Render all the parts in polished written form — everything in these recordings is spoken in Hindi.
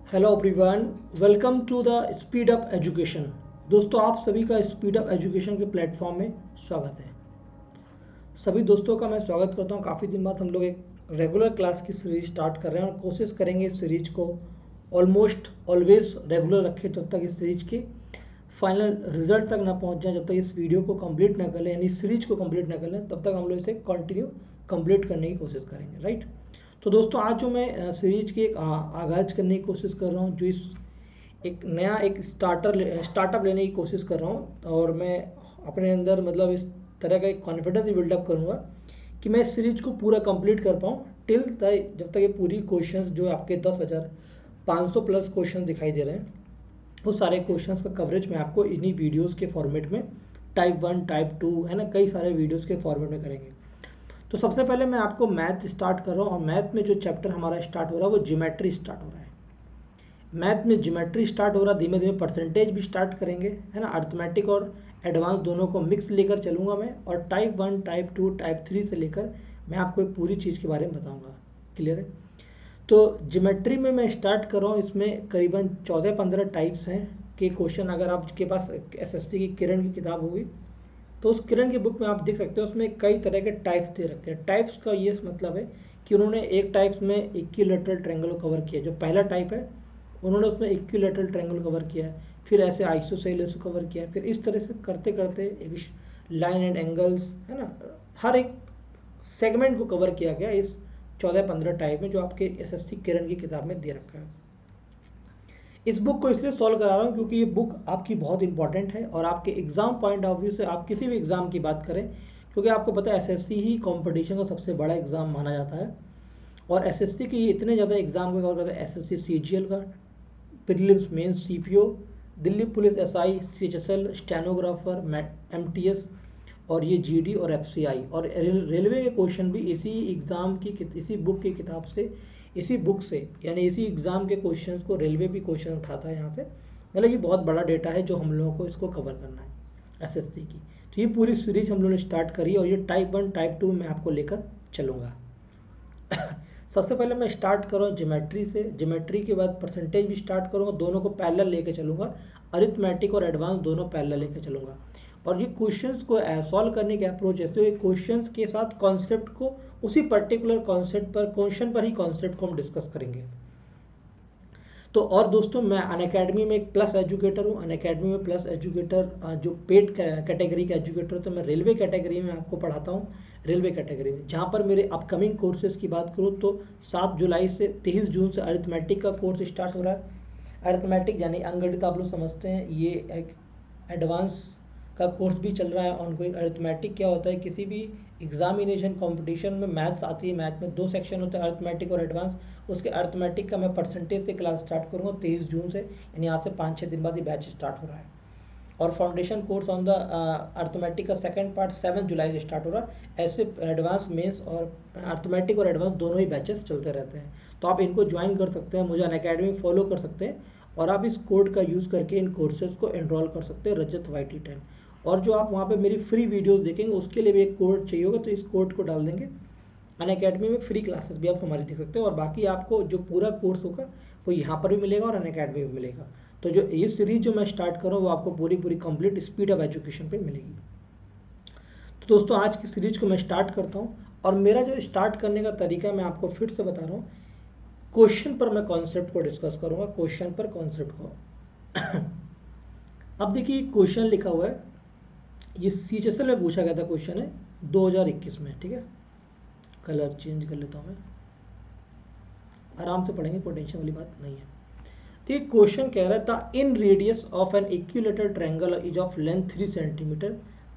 Hello everyone, welcome to the speed up education. दोस्तों, आप सभी का स्पीड अप एजुकेशन के प्लेटफॉर्म में स्वागत है। सभी दोस्तों का मैं स्वागत करता हूं। काफ़ी दिन बाद हम लोग एक रेगुलर क्लास की सीरीज स्टार्ट कर रहे हैं और कोशिश करेंगे इस सीरीज को ऑलमोस्ट ऑलवेज रेगुलर रखें जब तक इस सीरीज के फाइनल रिजल्ट तक ना पहुंच जाए, जब तक इस वीडियो को कंप्लीट ना कर लें, यानी सीरीज को कंप्लीट ना कर लें, तब तक हम लोग इसे कंटिन्यू कंप्लीट करने की कोशिश करेंगे, राइट। तो दोस्तों, आज जो मैं सीरीज की एक आगाज करने की कोशिश कर रहा हूँ, जो इस एक नया एक स्टार्टअप लेने की कोशिश कर रहा हूँ, और मैं अपने अंदर मतलब इस तरह का एक कॉन्फिडेंस बिल्डअप करूँगा कि मैं इस सीरीज को पूरा कंप्लीट कर पाऊँ टिल जब तक ये पूरी क्वेश्चंस जो आपके 10,500 प्लस क्वेश्चन दिखाई दे रहे हैं, वो सारे क्वेश्चंस का कवरेज मैं आपको इन्हीं वीडियोस के फॉर्मेट में टाइप 1 टाइप 2 है ना, कई सारे वीडियोस के फॉर्मेट में करेंगे। तो सबसे पहले मैं आपको मैथ स्टार्ट कर रहा हूँ, और मैथ में जो चैप्टर हमारा स्टार्ट हो रहा है वो ज्योमेट्री स्टार्ट हो रहा है। मैथ में ज्योमेट्री स्टार्ट हो रहा है, धीमे धीमे परसेंटेज भी स्टार्ट करेंगे, है ना। अर्थमेटिक और एडवांस दोनों को मिक्स लेकर चलूँगा मैं, और टाइप 1 टाइप 2 टाइप 3 से लेकर मैं आपको एक पूरी चीज़ के बारे में बताऊँगा। क्लियर है। तो ज्योमेट्री में मैं स्टार्ट कर रहा हूँ। इसमें करीबन 14-15 टाइप्स हैं के क्वेश्चन। अगर आपके पास एसएससी की किरण की किताब होगी तो उस किरण की बुक में आप देख सकते हो, उसमें कई तरह के टाइप्स दे रखे हैं। टाइप्स का ये मतलब है कि उन्होंने एक टाइप्स में इक्विलैटरल ट्रायंगल को कवर किया, जो पहला टाइप है उन्होंने उसमें इक्विलैटरल ट्रायंगल कवर किया है, फिर ऐसे आइसोसेलेस को कवर किया है, फिर इस तरह से करते करते एक लाइन एंड एंगल्स, है ना, हर एक सेगमेंट को कवर किया गया इस 14-15 टाइप में, जो आपके एसएससी किरण की किताब में दे रखा है। इस बुक को इसलिए सॉल्व करा रहा हूँ क्योंकि ये बुक आपकी बहुत इंपॉर्टेंट है, और आपके एग्जाम पॉइंट ऑफ व्यू से आप किसी भी एग्जाम की बात करें, क्योंकि आपको पता है एसएससी ही कंपटीशन का सबसे बड़ा एग्जाम माना जाता है, और एसएससी की इतने ज़्यादा एग्जाम को कवर करता है। एसएससी सीजीएल का, prelims, mains, CPO, Delhi police SI, CHSL, stenographer, MTS, और ये जीडी और एफसीआई, और रेलवे के क्वेश्चन भी इसी एग्ज़ाम की इसी बुक की किताब से, इसी बुक से, यानी इसी एग्ज़ाम के क्वेश्चंस को रेलवे भी क्वेश्चन उठाता है यहाँ से। मतलब ये बहुत बड़ा डेटा है जो हम लोगों को इसको कवर करना है एसएससी की। तो ये पूरी सीरीज हम लोगों ने स्टार्ट करी, और ये टाइप 1 टाइप 2 में आपको लेकर चलूँगा। सबसे पहले मैं स्टार्ट कर रहा हूँ ज्योमेट्री से। ज्योमेट्री के बाद परसेंटेज भी स्टार्ट करूँगा, दोनों को पैरेलल लेके चलूँगा। अरिथमेटिक और एडवांस दोनों पैरेलल लेके चलूँगा। और ये क्वेश्चंस को सॉल्व करने के अप्रोच ऐसे हुए, क्वेश्चंस के साथ कॉन्सेप्ट को, उसी पर्टिकुलर कॉन्सेप्ट पर, क्वेश्चन पर ही कॉन्सेप्ट को हम डिस्कस करेंगे। तो और दोस्तों, मैं अनअकैडमी में एक प्लस एजुकेटर हूँ। अनअकैडमी में प्लस एजुकेटर जो पेड कैटेगरी का एजुकेटर, तो मैं रेलवे कैटेगरी में आपको पढ़ाता हूँ। रेलवे कैटेगरी में जहाँ पर मेरे अपकमिंग कोर्सेज की बात करूँ तो 7 जुलाई से 23 जून से अरिथमेटिक का कोर्स स्टार्ट हो रहा है। अरिथमेटिक यानी अंकगणित आप लोग समझते हैं, ये एक एडवांस का कोर्स भी चल रहा है ऑनगोइंग। अरिथमेटिक क्या होता है, किसी भी एग्जामिनेशन कंपटीशन में मैथ्स आती है, मैथ में 2 सेक्शन होते हैं, अरिथमेटिक और एडवांस। उसके अरिथमेटिक का मैं परसेंटेज से क्लास स्टार्ट करूँगा 23 जून से, यानी यहाँ से 5-6 दिन बाद ये बैच स्टार्ट हो रहा है। और foundation course on the arithmetic का सेकंड पार्ट 7 जुलाई से स्टार्ट हो रहा है। ऐसे एडवांस, मेंस और अर्थमेटिक और एडवांस दोनों ही बैचेस चलते रहते हैं, तो आप इनको ज्वाइन कर सकते हैं, मुझे अनअकैडमी फॉलो कर सकते हैं, और आप इस कोड का यूज़ करके इन कोर्सेज को एनरोल कर सकते हैं, रजत YT10। और जो आप वहाँ पे मेरी फ्री वीडियोस देखेंगे उसके लिए भी एक कोड चाहिए होगा, तो इस कोड को डाल देंगे। अनअकैडमी में फ्री क्लासेस भी आप हमारी देख सकते हो, और बाकी आपको जो पूरा कोर्स होगा वो यहाँ पर भी मिलेगा और अनअकैडमी में मिलेगा। तो जो ये सीरीज जो मैं स्टार्ट कर रहा हूँ वो आपको पूरी पूरी कंप्लीट स्पीड ऑफ एजुकेशन पे मिलेगी। तो दोस्तों, आज की सीरीज को मैं स्टार्ट करता हूँ, और मेरा जो स्टार्ट करने का तरीका मैं आपको फिर से बता रहा हूँ। क्वेश्चन पर मैं कॉन्सेप्ट को डिस्कस करूँगा, क्वेश्चन पर कॉन्सेप्ट को। अब देखिए, क्वेश्चन लिखा हुआ है, ये सीएचएसएल में पूछा गया था क्वेश्चन है 2021 में, ठीक है। कलर चेंज कर लेता हूँ मैं, आराम से पढ़ेंगे, कोई टेंशन वाली बात नहीं है। तो ये क्वेश्चन कह रहा है, the inradius of an equilateral triangle is of length 3 centimetre,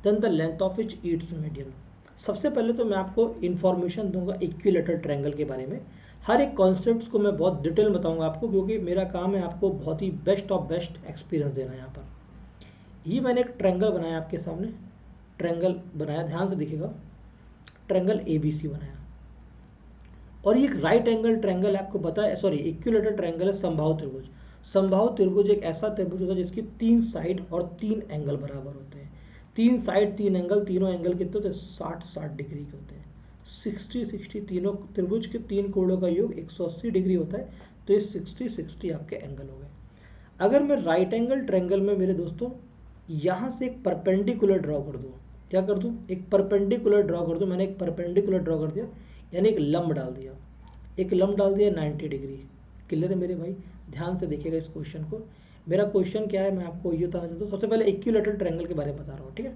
then the length of each its median. सबसे पहले तो मैं आपको इन्फॉर्मेशन दूंगा इक्विलेटरल ट्रायंगल के बारे में। हर एक कॉन्सेप्ट को मैं बहुत डिटेल बताऊंगा आपको, क्योंकि मेरा काम है आपको बहुत ही बेस्ट ऑफ बेस्ट एक्सपीरियंस देना। यहाँ पर ये मैंने एक ट्रायंगल बनाया आपके सामने, ट्रायंगल बनाया, ध्यान से देखिएगा, ट्रायंगल ABC बनाया, और ये एक राइट एंगल ट्रायंगल है, आपको पता है, सॉरी, इक्विलेटरल ट्रायंगल है समबाहु त्रिभुज। समबाहु त्रिभुज एक ऐसा त्रिभुज होता है जिसकी 3 साइड और 3 एंगल बराबर होते हैं। 3 साइड 3 एंगल, तीनों एंगल कितने होते हैं, 60-60 डिग्री के होते हैं। 60-60, तीनों त्रिभुज के 3 कोणों का योग 180 डिग्री होता है, तो ये 60-60 आपके एंगल हो गए। अगर मैं राइट एंगल ट्रायंगल में मेरे दोस्तों यहाँ से एक परपेंडिकुलर ड्रॉ कर दूँ, क्या कर दूँ, एक परपेंडिकुलर ड्रॉ कर दूँ। मैंने एक परपेंडिकुलर ड्रॉ कर दिया, यानी एक लंब डाल दिया, एक लंब डाल दिया 90 डिग्री। क्लियर है मेरे भाई? ध्यान से देखिएगा इस क्वेश्चन को। मेरा क्वेश्चन क्या है, मैं आपको ये बताना चाहता हूँ। सबसे पहले इक्विलैटरल ट्रायंगल के बारे में बता रहा हूँ, ठीक है।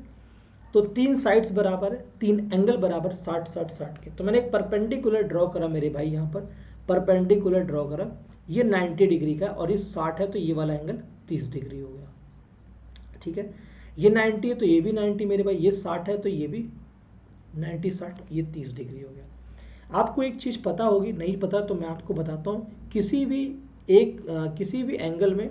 तो 3 साइड्स बराबर है, 3 एंगल बराबर 60-60-60 के। तो मैंने एक परपेंडिकुलर ड्रॉ करा मेरे भाई, यहाँ पर परपेंडिकुलर ड्रॉ करा, ये 90 डिग्री का और ये 60 है, तो ये वाला एंगल 30 डिग्री हो गया, ठीक है। ये 90 है तो ये भी 90 मेरे भाई, ये 60 है तो ये भी 90-60, ये 30 डिग्री हो गया। आपको एक चीज़ पता होगी, नहीं पता तो मैं आपको बताता हूँ। किसी भी एंगल में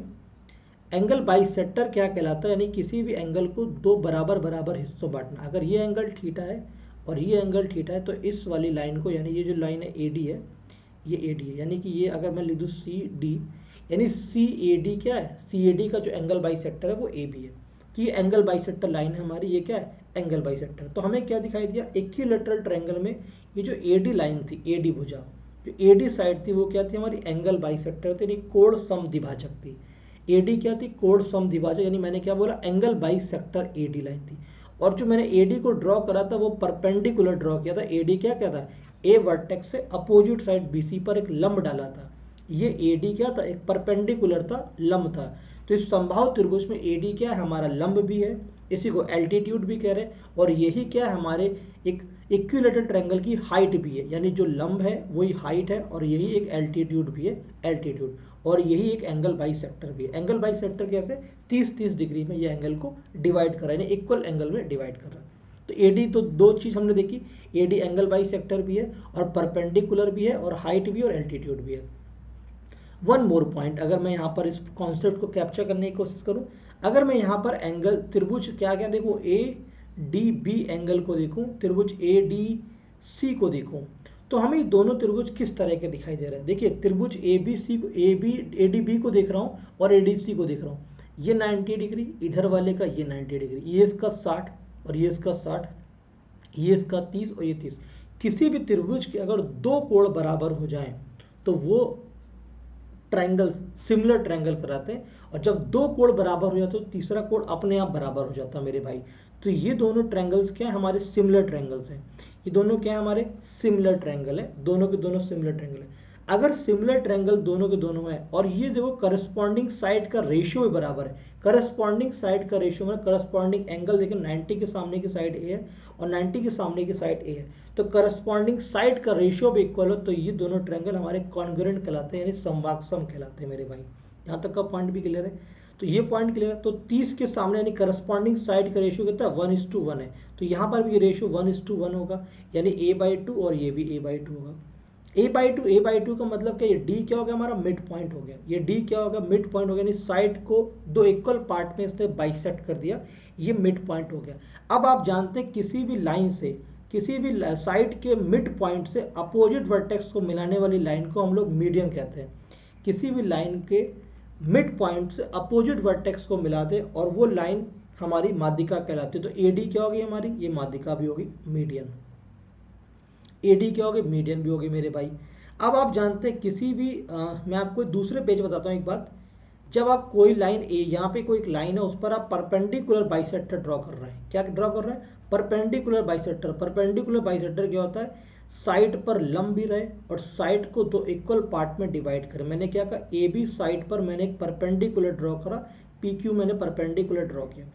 एंगल बाइसेक्टर क्या कहलाता है, यानी किसी भी एंगल को दो बराबर बराबर हिस्सों बांटना। अगर ये एंगल थीटा है और ये एंगल थीटा है, तो इस वाली लाइन को, यानी ये जो लाइन है AD है, ये AD है, यानी कि ये अगर मैं लिख दूँ CD, यानी CAD क्या है, CAD का जो एंगल बाइसेक्टर है वो AB है। तो ये एंगल बाइसेक्टर लाइन है हमारी, ये क्या है, एंगल बाइसेक्टर। तो हमें क्या दिखाई दिया, इक्विलैटरल ट्रायंगल में ये जो AD लाइन थी, AD भुजा, जो AD साइड थी वो क्या थी, हमारी एंगल बाइसेक्टर थी, यानी कोण समद्विभाजक थी। AD क्या थी, कोण समद्विभाजक, यानी मैंने क्या बोला, एंगल बाइसेक्टर AD लाइन थी। और जो मैंने AD को ड्रॉ करा था वो परपेंडिकुलर ड्रॉ किया था। AD क्या था, A वर्टेक्स से अपोजिट साइड BC पर एक लंब डाला था। ये AD क्या था, एक परपेंडिकुलर था, लंब था। तो इस संभाव त्रिभुज में AD क्या है, हमारा लंब भी है, इसी को एल्टीट्यूड भी कह रहे हैं, और यही क्या है, हमारे एक इक्विलैटरल ट्रायंगल की हाइट भी है, यानी जो लंब है वही हाइट है, और यही एक एल्टीट्यूड भी है, एल्टीट्यूड, और यही एक एंगल बाइसेक्टर भी है। एंगल बाइसेक्टर कैसे, 30-30 डिग्री में ये एंगल को डिवाइड कर रहा है, यानी इक्वल एंगल में डिवाइड कर रहा है। तो AD, तो दो चीज़ हमने देखी, AD एंगल बाइसेक्टर भी है और परपेंडिकुलर भी है और हाइट भी और एल्टीट्यूड भी है। वन मोर पॉइंट, अगर मैं यहाँ पर इस कॉन्सेप्ट को कैप्चर करने की कोशिश करूँ, अगर मैं यहाँ पर एंगल त्रिभुज क्या क्या देखूँ, ADB एंगल को देखूँ, त्रिभुज ADC को देखूँ, तो हमें ये दोनों त्रिभुज किस तरह के दिखाई दे रहे हैं। देखिए त्रिभुज ABC को, ADB को देख रहा हूँ और ADC को देख रहा हूँ। ये 90 डिग्री, इधर वाले का ये 90 डिग्री, ये इसका 60 और ये इसका 60, ये इसका 30 और ये 30। किसी भी त्रिभुज के अगर दो कोण बराबर हो जाएं तो वो ट्रायंगल सिमिलर ट्रायंगल कराते हैं, और जब दो कोण बराबर हो जाते हैं तो तीसरा कोण अपने आप बराबर हो जाता है मेरे भाई। तो ये दोनों ट्रायंगल्स क्या है, हमारे सिमिलर ट्रायंगल्स हैं। ये दोनों क्या है, हमारे सिमिलर ट्रायंगल है, दोनों के दोनों सिमिलर ट्रायंगल है। अगर सिमिलर ट्रायंगल दोनों के दोनों है और ये देखो करस्पॉन्डिंग साइड का रेशियो भी बराबर है, करस्पॉन्डिंग साइड का रेशियो में करस्पॉन्डिंग एंगल, देखिए 90 के सामने की साइड A है और 90 के सामने की साइड A है, तो करस्पॉन्डिंग साइड का रेशियो भी इक्वल हो, तो ये दोनों ट्रायंगल हमारे कॉन्ग्रुएंट कहलाते हैं, यानी समवाक्सम कहलाते हैं मेरे भाई। यहाँ तक का पॉइंट भी क्लियर है? तो ये पॉइंट क्लियर है। तो 30 के सामने यानी करस्पॉन्डिंग साइड का रेशियो कितना है, 1:1 है, तो यहाँ पर भी रेशियो 1:1 होगा, यानी A/2 और ये भी A/2 होगा। A/2 का मतलब क्या, ये D क्या हो गया, हमारा मिड पॉइंट हो गया। ये D क्या होगा, मिड पॉइंट हो गया, यानी साइड को दो इक्वल पार्ट में इसने बाइसेक्ट कर दिया, ये मिड पॉइंट हो गया। अब आप जानते हैं किसी भी लाइन से, किसी भी साइड के मिड पॉइंट से अपोजिट वर्टेक्स को मिलाने वाली लाइन को हम लोग मीडियन कहते हैं। किसी भी लाइन के मिड पॉइंट से अपोजिट वर्टेक्स को मिला दे और वो लाइन हमारी माध्यिका कहलाती है। तो AD क्या होगी हमारी, ये माध्यिका भी होगी, मीडियन। AD क्या होगी, मीडियन भी होगी मेरे भाई। अब आप जानते हैं किसी भी मैं आपको दूसरे पेज बताता हूँ एक बात, जब आप कोई लाइन यहाँ पे कोई एक लाइन है उस पर आप परपेंडिकुलर बाइसेक्टर ड्रॉ कर रहे हैं, क्या ड्रॉ कर रहे हैं, परपेंडिकुलर बाइसेक्टर। परपेंडिकुलर बाइसेक्टर क्या होता है, साइड पर लंब भी रहे और साइड को दो इक्वल पार्ट में डिवाइड करे। मैंने क्या कहा, AB साइड पर मैंने एक परपेंडिकुलर ड्रॉ करा, PQ मैंने परपेंडिकुलर ड्रॉ किया,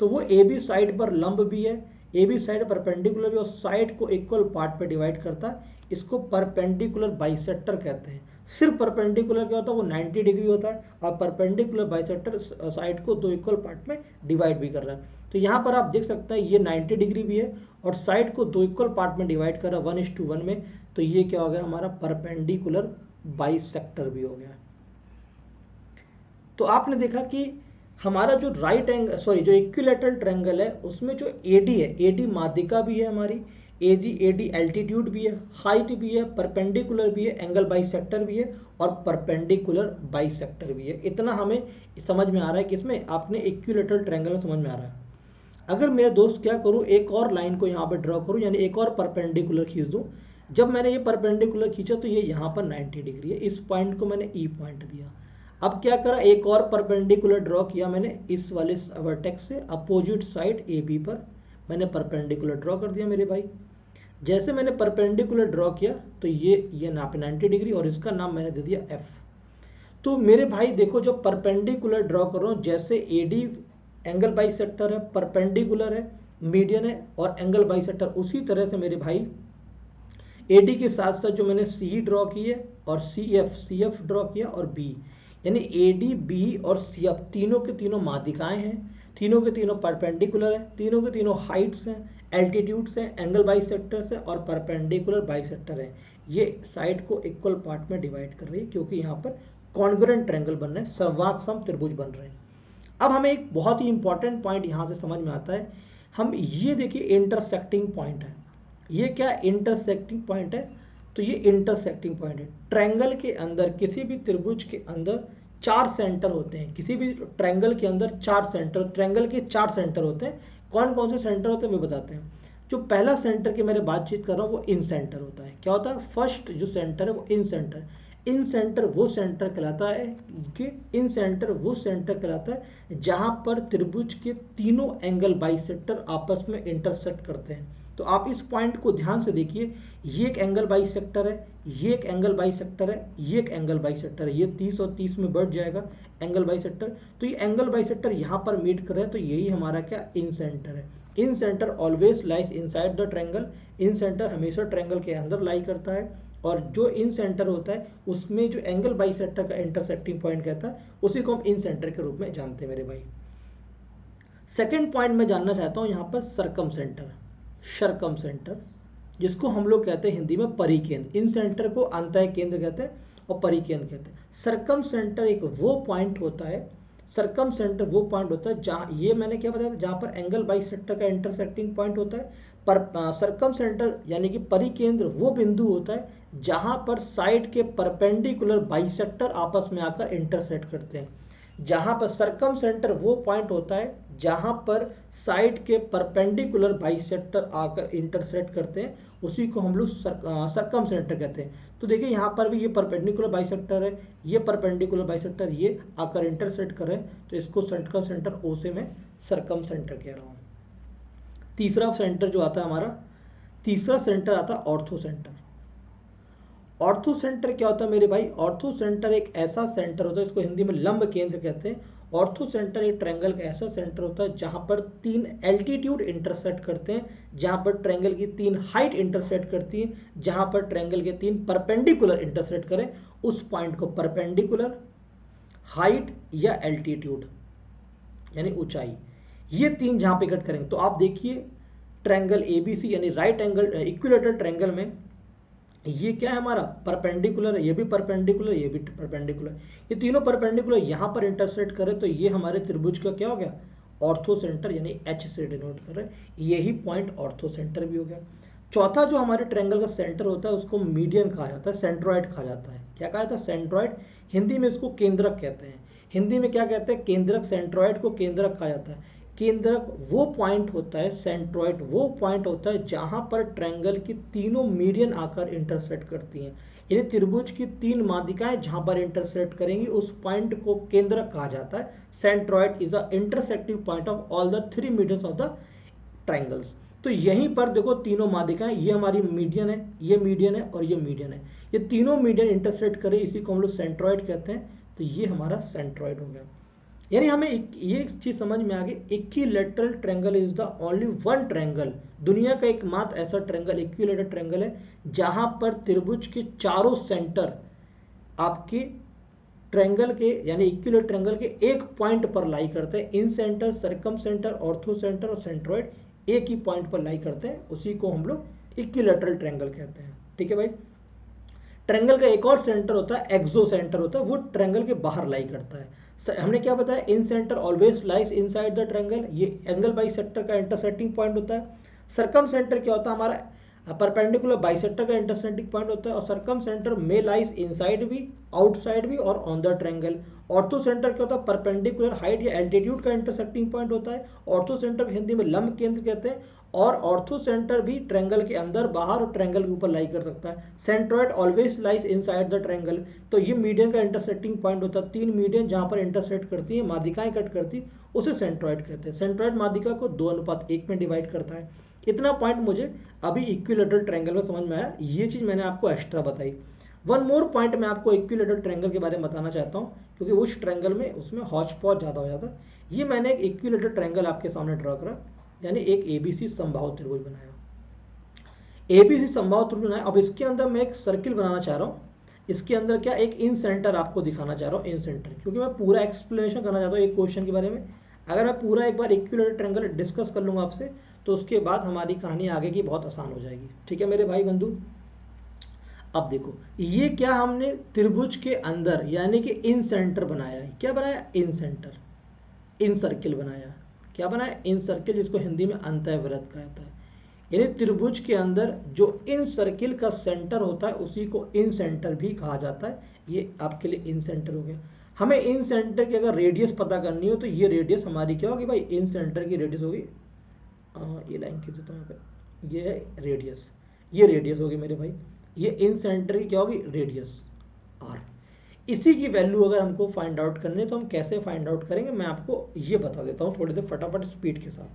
तो वो AB साइड पर लंब भी है, AB साइड परपेंडिकुलर भी और साइड को इक्वल पार्ट में डिवाइड करता है, इसको परपेंडिकुलर बाइसेक्टर कहते हैं। सिर्फ परपेंडिकुलर क्या होता है, वो 90 डिग्री होता है, और परपेंडिकुलर बाइसेक्टर साइड को दो इक्वल पार्ट में डिवाइड भी कर रहा है। तो यहाँ पर आप देख सकते हैं ये 90 डिग्री भी है और साइड को दो इक्वल पार्ट में डिवाइड कर रहा है 1:1 में, तो ये क्या हो गया, हमारा परपेंडिकुलर बाइसेक्टर भी हो गया। तो आपने देखा कि हमारा जो जो इक्विलैटरल ट्रायंगल है उसमें जो AD है, AD माध्यिका भी है हमारी, AD एल्टीट्यूड भी है, हाइट भी है, परपेंडिकुलर भी है, एंगल बाइसेक्टर भी है और परपेंडिकुलर बाइसेक्टर भी है। इतना हमें समझ में आ रहा है, किसमें, आपने इक्विलैटरल ट्रायंगल में समझ में आ रहा है। अगर मेरे दोस्त क्या करूँ, एक और लाइन को यहाँ पर ड्रॉ करूँ, यानी एक और परपेंडिकुलर खींच दूँ, जब मैंने ये परपेंडिकुलर खींचा तो ये यहाँ पर 90 डिग्री है, इस पॉइंट को मैंने ई पॉइंट दिया। अब क्या करा, एक और परपेंडिकुलर ड्रॉ किया मैंने इस वाले वर्टेक्स से अपोजिट साइड ए बी पर मैंने परपेंडिकुलर ड्रॉ कर दिया मेरे भाई। जैसे मैंने परपेंडिकुलर ड्रॉ किया तो ये नापे 90 डिग्री और इसका नाम मैंने दे दिया एफ। तो मेरे भाई देखो, जब परपेंडिकुलर ड्रॉ कर रहा हूँ, जैसे ए डी एंगल बाइसेक्टर है, परपेंडिकुलर है, मीडियन है और एंगल बाइसेक्टर, उसी तरह से मेरे भाई एडी के साथ साथ जो मैंने सी ड्रॉ की है और सी एफ ड्रॉ किया और बी, यानी ए डी बी और सी एफ तीनों के तीनों माध्यिकाएं हैं, तीनों के तीनों परपेंडिकुलर हैं, तीनों के तीनों हाइट्स हैं, एल्टीट्यूड्स हैं, एंगल बाइसेक्टर्स हैं और परपेंडिकुलर बाइसेक्टर हैं। ये साइड को इक्वल पार्ट में डिवाइड कर रही है क्योंकि यहाँ पर कॉन्ग्रुएंट ट्रायंगल बन रहे हैं, समवाक्षम त्रिभुज बन रहे हैं। अब हमें एक बहुत ही इंपॉर्टेंट पॉइंट यहाँ से समझ में आता है, हम ये देखिए इंटरसेक्टिंग पॉइंट है, ये क्या इंटरसेक्टिंग पॉइंट है, तो ये इंटरसेक्टिंग पॉइंट है। ट्रायंगल के अंदर, किसी भी त्रिभुज के अंदर 4 सेंटर होते हैं, किसी भी ट्रायंगल के अंदर 4 सेंटर, ट्रायंगल के 4 सेंटर होते हैं। कौन कौन से सेंटर होते हैं वे बताते हैं। जो पहला सेंटर की मैंने बातचीत कर रहा हूँ वो इन सेंटर होता है। क्या होता है, फर्स्ट जो सेंटर है वो इन सेंटर। इन सेंटर वो सेंटर कहलाता है कि इन सेंटर वो सेंटर कहलाता है जहां पर त्रिभुज के तीनों एंगल बाइसेक्टर आपस में इंटरसेक्ट करते हैं। तो आप इस पॉइंट को ध्यान से देखिए, ये एक एंगल बाइसेक्टर है, ये एक एंगल बाइसेक्टर है, ये एक एंगल बाइसेक्टर है, ये 30 और 30 में बढ़ जाएगा एंगल बाइसेक्टर। तो ये एंगल बाइसेक्टर यहाँ पर मीट कर रहे हैं, तो यही हमारा क्या इन सेंटर है। Incentre always lies inside the triangle, incentre हमेशा ट्रायंगल के अंदर लाई करता है। और जो इन सेंटर होता है उसमें जो एंगल बाइसेक्टर का इंटरसेक्टिंग पॉइंट कहता है उसी को हम इन सेंटर के रूप में जानते हैं मेरे भाई। सेकंड पॉइंट मैं जानना चाहता हूं यहाँ पर सरकम सेंटर, शरकम सेंटर, जिसको हम लोग कहते हैं हिंदी में परिकेंद्र। इन सेंटर को अंतः केंद्र कहते हैं और परिकेंद्र कहते हैं। सरकम सेंटर एक वो पॉइंट होता है, सरकम सेंटर वो पॉइंट होता है जहाँ, ये मैंने क्या बताया था, जहाँ पर एंगल बाइसेक्टर का इंटरसेक्टिंग पॉइंट होता है। पर सरकम सेंटर यानी कि परिकेंद्र वो बिंदु होता है जहां पर साइड के परपेंडिकुलर बाइसेक्टर आपस में आकर इंटरसेक्ट करते हैं। जहां पर सरकम सेंटर वो पॉइंट होता है जहां पर साइड के परपेंडिकुलर बाइसेक्टर आकर इंटरसेक्ट करते हैं, उसी को हम लोग सरकम सेंटर कहते हैं। तो देखिए यहाँ पर भी ये परपेंडिकुलर बाइसेक्टर है, ये परपेंडिकुलर बाइसेक्टर ये आकर इंटरसेक्ट कर रहे हैं, तो इसको सरकम सेंटर ओ से मैं सरकम सेंटर कह रहा हूँ। तीसरा सेंटर जो आता है हमारा, तीसरा सेंटर आता है ऑर्थो सेंटर। ऑर्थो सेंटर क्या होता है मेरे भाई, ऑर्थो सेंटर एक ऐसा सेंटर होता है, इसको हिंदी में लंब केंद्र कहते हैं। ऑर्थो सेंटर एक ट्रायंगल का ऐसा सेंटर होता है जहां पर 3 एल्टीट्यूड इंटरसेक्ट करते हैं, जहां पर ट्रायंगल की 3 हाइट इंटरसेक्ट करती है, जहां पर ट्रायंगल के 3 परपेंडिकुलर इंटरसेक्ट करें, उस पॉइंट को परपेंडिकुलर, हाइट या एल्टीट्यूड यानी ऊंचाई, ये 3 जहां पे कट करेंगे। तो आप देखिए ट्रायंगल एबीसी यानी राइट एंगल इक्विलेटरल ट्रायंगल में ये क्या है हमारा, परपेंडिकुलर है, ये भी परपेंडिकुलर, ये भी परपेंडिकुलर, ये तीनों परपेंडिकुलर यहाँ पर इंटरसेक्ट करें, तो ये हमारे त्रिभुज का क्या हो गया, ऑर्थो सेंटर, यानी एच से डिनोट कर रहे हैं, यही पॉइंट ऑर्थो सेंटर भी हो गया। चौथा जो हमारे ट्रायंगल का सेंटर होता है उसको मीडियन कहा जाता है, सेंट्रॉइड कहा जाता है। क्या कहा जाता है, सेंट्रॉइड, हिंदी में इसको केंद्रक कहते हैं। हिंदी में क्या कहते हैं, केंद्रक, सेंट्रॉइड को केंद्रक कहा जाता है। केंद्रक वो पॉइंट होता है, सेंट्रॉइड वो पॉइंट होता है जहां पर ट्रायंगल की तीनों मीडियन आकर इंटरसेक्ट करती हैं, यानी त्रिभुज की 3 माध्यिकाएं जहां पर इंटरसेक्ट करेंगी उस पॉइंट को केंद्रक कहा जाता है। Centroid is a intersecting point of all the 3 medians of the triangles. तो यहीं पर देखो तीनों माध्यिकाएं, ये हमारी मीडियन है, ये मीडियन है और ये मीडियन है, ये तीनों मीडियन इंटरसेक्ट करें, इसी को हम लोग सेंट्रॉइड कहते हैं। तो ये हमारा सेंट्रॉइड हो गया। यानी हमें ये चीज समझ में आ गई, equilateral triangle is the only one triangle, दुनिया का एकमात्र ऐसा ट्रायंगल इक्विलैटरल ट्रायंगल है जहां पर त्रिभुज के चारों सेंटर आपके ट्रायंगल के यानी इक्विलैटरल ट्रायंगल के एक पॉइंट पर लाई करते हैं। इन सेंटर, सरकम सेंटर, ऑर्थो सेंटर और सेंट्रॉइड एक ही पॉइंट पर लाई करते हैं, उसी को हम लोग इक्विलैटरल ट्रायंगल कहते हैं। ठीक है भाई। ट्रायंगल का एक और सेंटर होता है, एक्सो सेंटर होता है, वो ट्रायंगल के बाहर लाई करता है। हमने क्या बताया, incentre always lies inside the triangle, ये एंगल बाइसेक्टर का इंटरसेक्टिंग पॉइंट होता है। सरकम सेंटर क्या होता है हमारा, परपेंडिकुलर बाइसेक्टर का इंटरसेक्टिंग पॉइंट होता है, और circumcentre may lies inside भी, आउटसाइड भी और on the triangle. Orthocentre क्या होता है, परपेंडिकुलर हाइट या एल्टीट्यूड का इंटरसेक्टिंग पॉइंट होता है। ऑर्थो सेंटर को हिंदी में लंब केंद्र कहते हैं, और ऑर्थो सेंटर भी ट्रायंगल के अंदर, बाहर और ट्रायंगल के ऊपर लाई कर सकता है। Centroid always lies inside the triangle, तो ये मीडियन का इंटरसेक्टिंग पॉइंट होता है। तीन मीडियन जहां पर इंटरसेक्ट करती है, माध्यिकाएं कट करती, उसे सेंट्रोइड कहते हैं। सेंट्रोइड माध्यिका को 2:1 में डिवाइड करता है। इतना पॉइंट मुझे अभी इक्विलेटरल ट्रायंगल में समझ में आया, ये चीज मैंने आपको एक्स्ट्रा बताई। वन मोर पॉइंट मैं आपको इक्विलेटरल ट्रायंगल के बारे में बताना चाहता हूँ, क्योंकि उस ट्रायंगल में उसमें हौच पौच ज़्यादा हो जाता है। ये मैंने एक इक्विलेटरल ट्रायंगल आपके सामने ड्रॉ करा, यानी एक एबीसी समबाहु त्रिभुज बनाया। एबीसी समबाहु त्रिभुज बनाया। अब इसके अंदर मैं एक सर्किल बनाना चाह रहा हूँ। इसके अंदर क्या, एक इन सेंटर आपको दिखाना चाह रहा हूँ, इन सेंटर, क्योंकि मैं पूरा एक्सप्लेनेशन करना चाहता हूँ एक क्वेश्चन के बारे में। अगर मैं पूरा एक बार इक्विलेटरल ट्रायंगल डिस्कस कर लूँगा आपसे, तो उसके बाद हमारी कहानी आगे की बहुत आसान हो जाएगी। ठीक है मेरे भाई बंधु। अब देखो, ये क्या हमने त्रिभुज के अंदर यानी कि इन सेंटर बनाया है। क्या बनाया, इन सेंटर, इन सर्किल बनाया। क्या बनाया, इन सर्किल, जिसको हिंदी में अंतःवृत्त कहता है। यानी त्रिभुज के अंदर जो इन सर्किल का सेंटर होता है उसी को इन सेंटर भी कहा जाता है। ये आपके लिए इन सेंटर हो गया। हमें इन सेंटर की अगर रेडियस पता करनी हो, तो ये रेडियस हमारी क्या होगी भाई, इन सेंटर की रेडियस होगी, ये लाइन खींच देता हूँ यहाँ पे, ये है रेडियस, ये रेडियस होगी मेरे भाई। ये इन सेंटर की क्या होगी, रेडियस आर। इसी की वैल्यू अगर हमको फाइंड आउट करनी है, तो हम कैसे फाइंड आउट करेंगे, मैं आपको ये बता देता हूँ थोड़ी देर फटाफट स्पीड के साथ,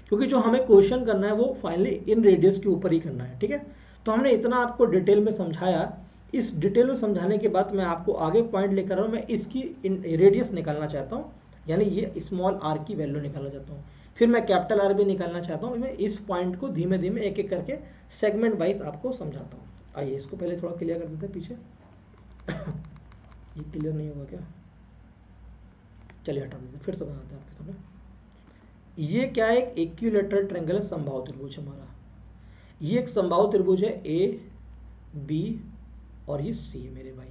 क्योंकि जो हमें क्वेश्चन करना है वो फाइनली इन रेडियस के ऊपर ही करना है। ठीक है, तो हमने इतना आपको डिटेल में समझाया। इस डिटेल में समझाने के बाद मैं आपको आगे पॉइंट लेकर आ रहा हूँ। मैं इसकी रेडियस निकालना चाहता हूँ, यानी ये स्मॉल आर की वैल्यू निकालना चाहता हूँ, फिर मैं कैपिटल आर भी निकालना चाहता हूँ। मैं इस पॉइंट को धीमे धीमे एक एक करके सेगमेंट वाइज आपको समझाता हूँ। आइए इसको पहले थोड़ा क्लियर कर देते हैं पीछे। ये क्लियर नहीं होगा क्या, चलिए हटा देते, फिर से बनाते हैं आपके सामने। ये क्या है, एक इक्विलेटरल ट्रायंगल है, समबाहु त्रिभुज हमारा। ये एक समबाहु त्रिभुज है, ए बी और ये सी है मेरे भाई।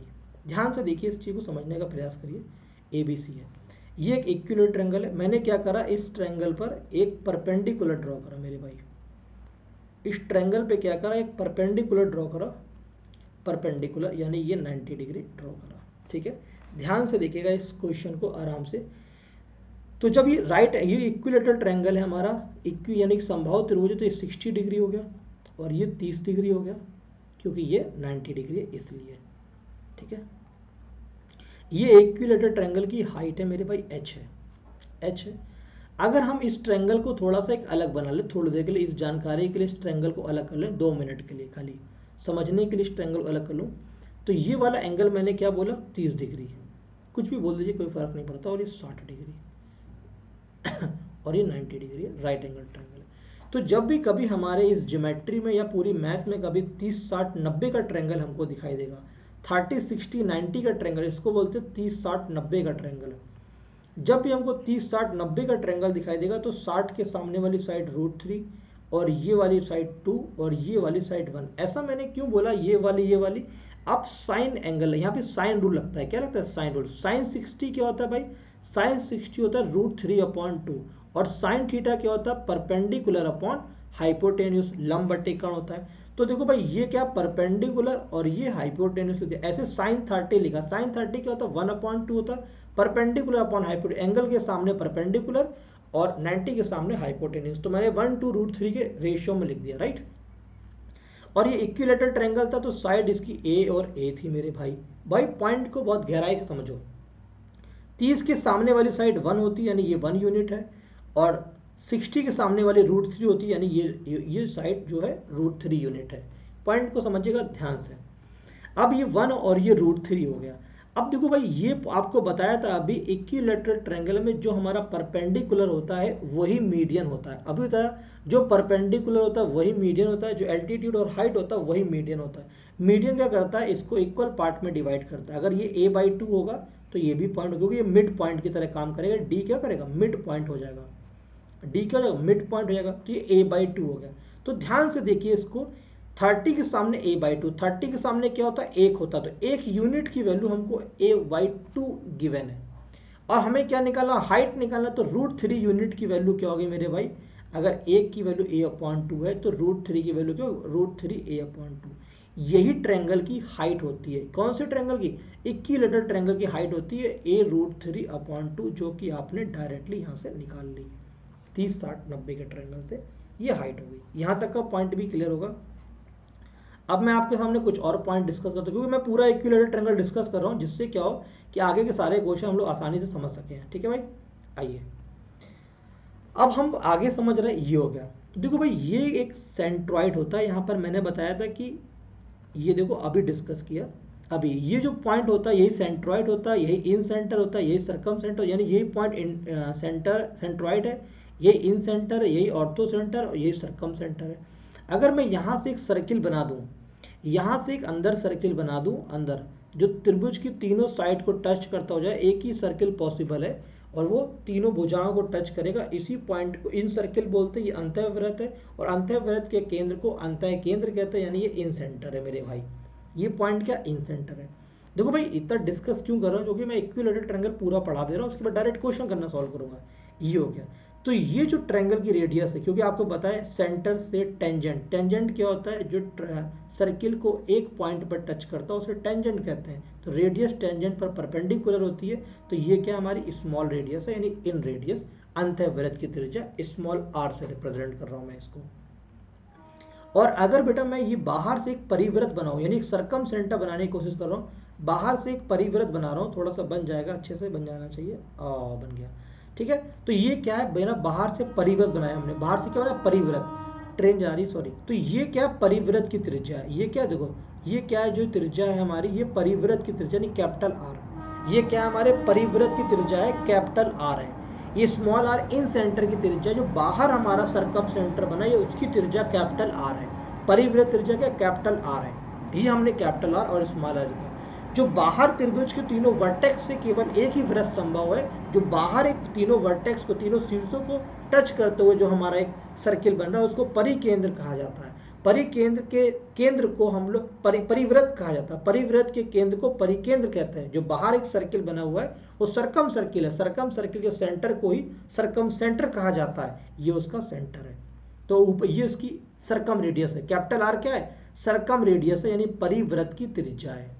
ध्यान से देखिए, इस चीज को समझने का प्रयास करिए। ए बी सी है, ये एक इक्विलेटरल ट्रायंगल है। मैंने क्या करा, इस ट्रायंगल पर एक परपेंडिकुलर ड्रॉ करा मेरे भाई। इस ट्रायंगल पे क्या करा, एक परपेंडिकुलर ड्रॉ करा, परपेंडिकुलर यानी ये 90 डिग्री ड्रॉ करा। ठीक है, ध्यान से देखिएगा इस क्वेश्चन को आराम से। तो जब ये राइट, ये इक्विलेटरल ट्रायंगल है हमारा, इक्वी यानी समबाहु त्रिभुज है, तो ये 60 डिग्री हो गया और ये 30 डिग्री हो गया, क्योंकि ये 90 डिग्री है इसलिए। ठीक है, ये इक्विलेटरल ट्रायंगल की हाइट है मेरे भाई, एच है, एच है। अगर हम इस ट्रायंगल को थोड़ा सा एक अलग बना ले, थोड़ी देर के लिए, इस जानकारी के लिए इस ट्रायंगल को अलग कर लें, 2 मिनट के लिए खाली समझने के लिए इस ट्रायंगल को अलग कर लूँ, तो ये वाला एंगल मैंने क्या बोला, 30 डिग्री, कुछ भी बोल दीजिए कोई फर्क नहीं पड़ता, और ये 60 डिग्री और ये 90 डिग्री है, राइट एंगल ट्रायंगल है। तो जब भी कभी हमारे इस ज्योमेट्री में या पूरी मैथ में कभी 30, 60, 90 का ट्रायंगल हमको दिखाई देगा, 30, 60, 90 का ट्रायंगल, इसको बोलते हैं 30, 60, 90 का ट्रायंगल। जब भी हमको 30, 60, 90 का ट्रायंगल दिखाई देगा, तो 60 के सामने वाली साइड √3 और ये वाली साइड 2 और ये वाली साइड 1। ऐसा मैंने क्यों बोला, ये वाली अब साइन एंगल है, यहाँ पे साइन रूल लगता है। क्या लगता है, साइन रूल। साइन 60 क्या होता है भाई, साइन 60 होता है √3/2, और साइन थीटा क्या होता है, परपेंडिकुलर अपॉन हाइपोटेन्यूस, लंब/कोण होता है। तो देखो भाई, ये क्या, परपेंडिकुलर और ये हाइपोटेन्यूस, ऐसे साइन 30 लिखा, साइन 30 क्या होता है, 1/2 होता है, परपेंडिकुलर अपॉन हाइपोटेन्यूस, एंगल के सामने परपेंडिकुलर और 90 के सामने हाइपोटेन्यूस। तो मैंने 1 to √3 के रेशियो में लिख दिया, राइट। और ये इक्विलेटरल ट्रायंगल था, तो साइड इसकी ए और ए थी मेरे भाई। पॉइंट को बहुत गहराई से समझो। 30 के सामने वाली साइड 1 होती है, यानी ये 1 यूनिट है, और 60 के सामने वाली √3 होती है, यानी ये साइड जो है √3 यूनिट है। पॉइंट को समझिएगा ध्यान से। अब ये 1 और ये √3 हो गया। अब देखो भाई, ये आपको बताया था अभी, इक्विलेटरल ट्रायंगल में जो हमारा परपेंडिकुलर होता है वही मीडियन होता है। अभी बताया, जो परपेंडिकुलर होता है वही मीडियन होता है, जो एल्टीट्यूड और हाइट होता है वही मीडियन होता है। मीडियन क्या करता है, इसको इक्वल पार्ट में डिवाइड करता है। अगर ये a/2 होगा तो ये भी पॉइंट, क्योंकि ये मिड पॉइंट की तरह काम करेगा। डी क्या करेगा, मिड पॉइंट हो जाएगा, डी क्या हो जाएगा, मिड पॉइंट हो जाएगा। तो ये a/2 हो गया। तो ध्यान से देखिए इसको, 30 के सामने a/2, 30 के सामने क्या होता है, 1 होता है, तो 1 यूनिट की वैल्यू हमको a/2 गिवन है। और हमें क्या निकालना, हाइट निकालना, तो √3 यूनिट की वैल्यू क्या होगी मेरे भाई, अगर एक की वैल्यू a/2 है तो √3 की वैल्यू क्या √3 a/2। यही ट्रायंगल की हाइट होती है। कौन से ट्रायंगल की? इक्विलेटरल ट्रायंगल की हाइट होती है a√3/2, जो कि आपने डायरेक्टली यहाँ से निकाल ली 30 60 90 के ट्रायंगल से ये हाइट हो गई। यहाँ तक का पॉइंट भी क्लियर होगा। अब मैं आपके सामने कुछ और पॉइंट डिस्कस करता हूँ, क्योंकि मैं पूरा इक्विलेटरल ट्रायंगल डिस्कस कर रहा हूँ, जिससे क्या हो कि आगे के सारे क्वेश्चन हम लोग आसानी से समझ सकें। ठीक है भाई, आइए अब हम आगे समझ रहे हैं। ये हो गया। देखो भाई, ये एक सेंट्रॉइड होता है। यहाँ पर मैंने बताया था कि ये देखो अभी डिस्कस किया, अभी ये जो पॉइंट होता है यही सेंट्रॉइड होता है, यही इन सेंटर होता है, यही सर्कम सेंटर, यानी यही पॉइंट सेंटर सेंट्रॉइड है, यही इन सेंटर है, यही ऑर्थो सेंटर और यही सर्कम सेंटर है। अगर मैं यहाँ से एक सर्किल बना दूँ, यहाँ से एक अंदर सर्किल बना दूँ, अंदर जो त्रिभुज की तीनों साइड को टच करता हो जाए, एक ही सर्किल पॉसिबल है और वो तीनों भुजाओं को टच करेगा। इसी पॉइंट को इन सर्किल बोलते हैं। ये अंतःवृत्त है और अंतःवृत्त के केंद्र को अंतः केंद्र कहते हैं, यानी ये इन सेंटर है मेरे भाई। ये पॉइंट क्या इन सेंटर है। देखो भाई, इतना डिस्कस क्यों कर रहा हूँ? क्योंकि मैं इक्विलेटरल ट्रायंगल पूरा पढ़ा दे रहा हूँ, उसके बाद डायरेक्ट क्वेश्चन करना सॉल्व करूंगा। ये हो गया। तो ये जो ट्रायंगल की रेडियस है, क्योंकि आपको पता है सेंटर से टेंजेंट, टेंजेंट क्या होता है? जो सर्किल को एक पॉइंट पर टच करता है उसे टेंजेंट कहते हैं। तो रेडियस टेंजेंट पर परपेंडिकुलर होती है। तो ये क्या हमारी स्मॉल रेडियस है, यानी इन रेडियस। अंतःवृत्त की त्रिज्या स्मॉल r से रिप्रेजेंट कर रहा हूं मैं इसको। और अगर बेटा मैं ये बाहर से एक परिवृत्त बनाऊं, यानी एक सर्कम सेंटर बनाने की कोशिश कर रहा हूँ, बाहर से एक परिवृत्त बना रहा हूँ, थोड़ा सा बन जाएगा, अच्छे से बन जाना चाहिए। बन गया। ठीक है, तो ये क्या है मेरा? बाहर से परिवृत्त बनाया हमने। बाहर से क्या बनाया? परिवृत्त। ट्रेन जा रही, सॉरी। तो ये क्या? परिवृत्त की त्रिज्या है। ये क्या? देखो ये क्या है? जो त्रिज्या है हमारी, ये परिवृत्त की त्रिज्या यानी कैपिटल R। ये क्या हमारे परिवृत्त की त्रिज्या है? कैपिटल R है। ये स्मॉल r इन सेंटर की त्रिज्या, जो बाहर हमारा सर्कम सेंटर बना, ये उसकी त्रिज्या कैपिटल R है। परिवृत्त त्रिज्या क्या? कैपिटल R है। ये हमने कैपिटल R और स्मॉल r लिखा। जो बाहर त्रिभुज के तीनों वर्टेक्स से केवल एक ही वृत्त संभव है, जो बाहर एक तीनों वर्टेक्स को, तीनों शीर्षों को टच करते हुए जो हमारा एक सर्किल बन रहा है, उसको परिकेंद्र कहा जाता है। परिकेंद्र के केंद्र को हम लोग परिवृत्त कहा जाता है। परिवृत्त के केंद्र को परिकेंद्र कहते हैं। जो बाहर एक सर्किल बना हुआ है वो सर्कम सर्किल है। सर्कम सर्किल के सेंटर को ही सर्कम सेंटर कहा जाता है। ये उसका सेंटर है। तो ये उसकी सर्कम रेडियस है। कैपिटल R क्या है? सर्कम रेडियस है, यानी परिवृत्त की त्रिज्या है।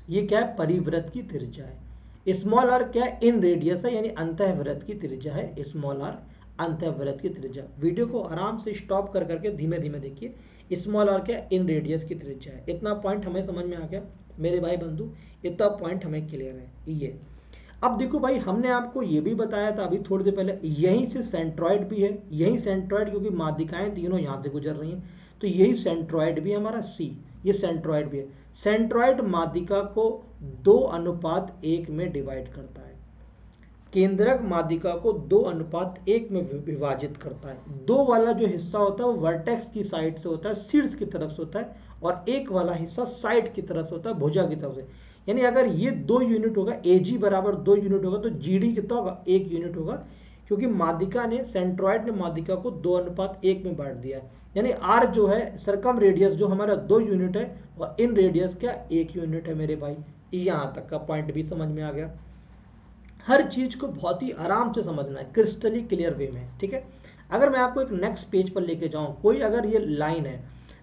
ये क्या है? परिवृत्त की त्रिज्या है। स्मॉल r क्या है? इन रेडियस है, यानी अंतःवृत्त की त्रिज्या है। स्मॉल r अंतःवृत्त की त्रिज्या। वीडियो को आराम से स्टॉप कर करके धीमे धीमे देखिए। स्मॉल r क्या? इन रेडियस की त्रिज्या है। इतना पॉइंट हमें समझ में आ गया मेरे भाई बंधु, इतना पॉइंट हमें क्लियर है। ये अब देखो भाई, हमने आपको ये भी बताया था अभी थोड़ी देर पहले, यहीं से सेंट्रॉइड भी है। यही सेंट्रॉइड, क्योंकि माध्यिकाएं तीनों यहाँ से गुजर रही हैं, तो यही सेंट्रॉइड भी हमारा C, ये सेंट्रॉइड भी है। सेंट्रॉइड माध्यिका को 2:1 में डिवाइड करता है। केंद्रक माध्यिका को 2:1 में विभाजित करता है। 2 वाला जो हिस्सा होता है वो वर्टेक्स की साइड से होता है, शीर्ष की तरफ से होता है, और 1 वाला हिस्सा साइड की तरफ से होता है, भुजा की तरफ से। यानी अगर ये 2 यूनिट होगा, AG बराबर 2 यूनिट होगा, तो GD कितना होगा? 1 यूनिट होगा, क्योंकि माध्यिका ने, सेंट्रॉइड ने माध्यिका को 2:1 में बांट दिया है। यानी R जो है सर्कम रेडियस जो हमारा 2 यूनिट है, और इन रेडियस क्या? 1 यूनिट है मेरे भाई। यहाँ तक का पॉइंट भी समझ में आ गया। हर चीज को बहुत ही आराम से समझना है, क्रिस्टली क्लियर वे में। ठीक है, अगर मैं आपको एक नेक्स्ट पेज पर लेके जाऊं, कोई अगर ये लाइन है,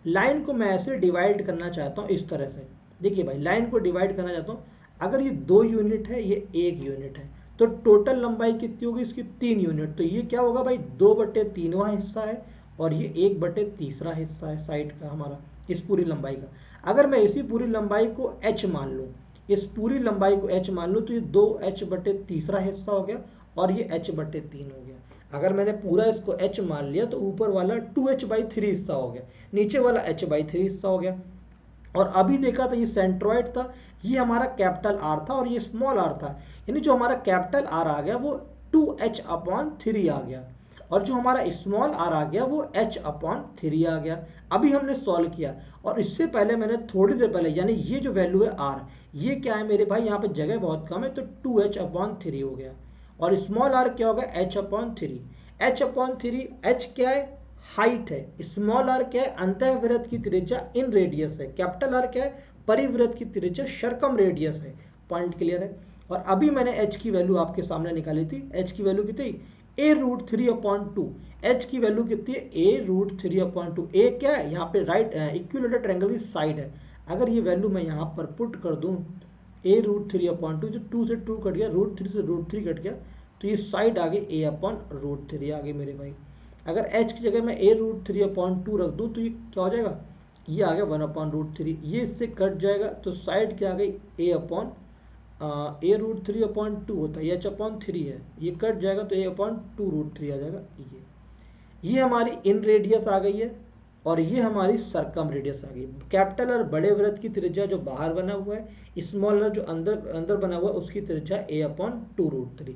लाइन को मैं ऐसे डिवाइड करना चाहता हूं इस तरह से। देखिए भाई, लाइन को डिवाइड करना चाहता हूं, अगर ये 2 यूनिट है, ये 1 यूनिट है, तो टोटल लंबाई कितनी होगी इसकी? 3 यूनिट। तो ये क्या होगा भाई? 2/3वां हिस्सा है, और ये 1/3 हिस्सा है साइड का हमारा, इस पूरी लंबाई का। अगर मैं इसी पूरी लंबाई को h मान लूँ, इस पूरी लंबाई को h मान लूँ, तो ये 2h/3 हिस्सा हो गया, और ये h/3 हो गया। अगर मैंने पूरा इसको h मान लिया, तो ऊपर वाला 2h/3 हिस्सा हो गया, नीचे वाला h/3 हिस्सा हो गया। और अभी देखा था ये सेंट्रॉइड था, ये हमारा कैपिटल R था, और ये स्मॉल r था। यानी जो हमारा कैपिटल R आ गया वो 2h/3 आ गया, और जो हमारा स्मॉल r आ गया वो h/3 आ गया। अभी हमने सॉल्व किया, और इससे पहले मैंने थोड़ी देर पहले, यानी ये जो वैल्यू है r, ये क्या है मेरे भाई? यहाँ पे जगह बहुत कम है, तो 2h/3 हो गया। और स्मॉल r क्या होगा? h/3। h/3, h क्या है? हाइट है। स्मॉल r क्या है? अंतःवृत्त की त्रिज्या इन रेडियस है। कैपिटल R क्या है? परिवृत्त की त्रिज्या सर्कम रेडियस है। पॉइंट क्लियर है। और अभी मैंने h की वैल्यू आपके सामने निकाली थी। h की वैल्यू कितनी? a√3/2। h की वैल्यू कितनी है, a√3/2। a क्या है यहाँ पे, राइट इक्विलेटरल ट्रायंगल की साइड है। अगर ये वैल्यू मैं यहाँ पर पुट कर दूँ a√3/2, जो 2 से 2 कट गया, √3 से √3 कट गया, तो ये साइड आ गई a/√3 आ गई मेरे भाई। अगर h की जगह मैं a√3/2 रख दूँ तो ये क्या हो जाएगा, ये आ गया 1/√3। ये इससे कट जाएगा तो साइड क्या आ गई, a√3/2 होता है, h/3 है, ये कट जाएगा तो a/2√3 आ जाएगा। ये हमारी इन रेडियस आ गई है और ये हमारी सरकम रेडियस आ गई। कैपिटल और बड़े वृत्त की त्रिज्या जो बाहर बना हुआ है, स्मॉल जो अंदर बना हुआ है, उसकी त्रिज्या a/2√3।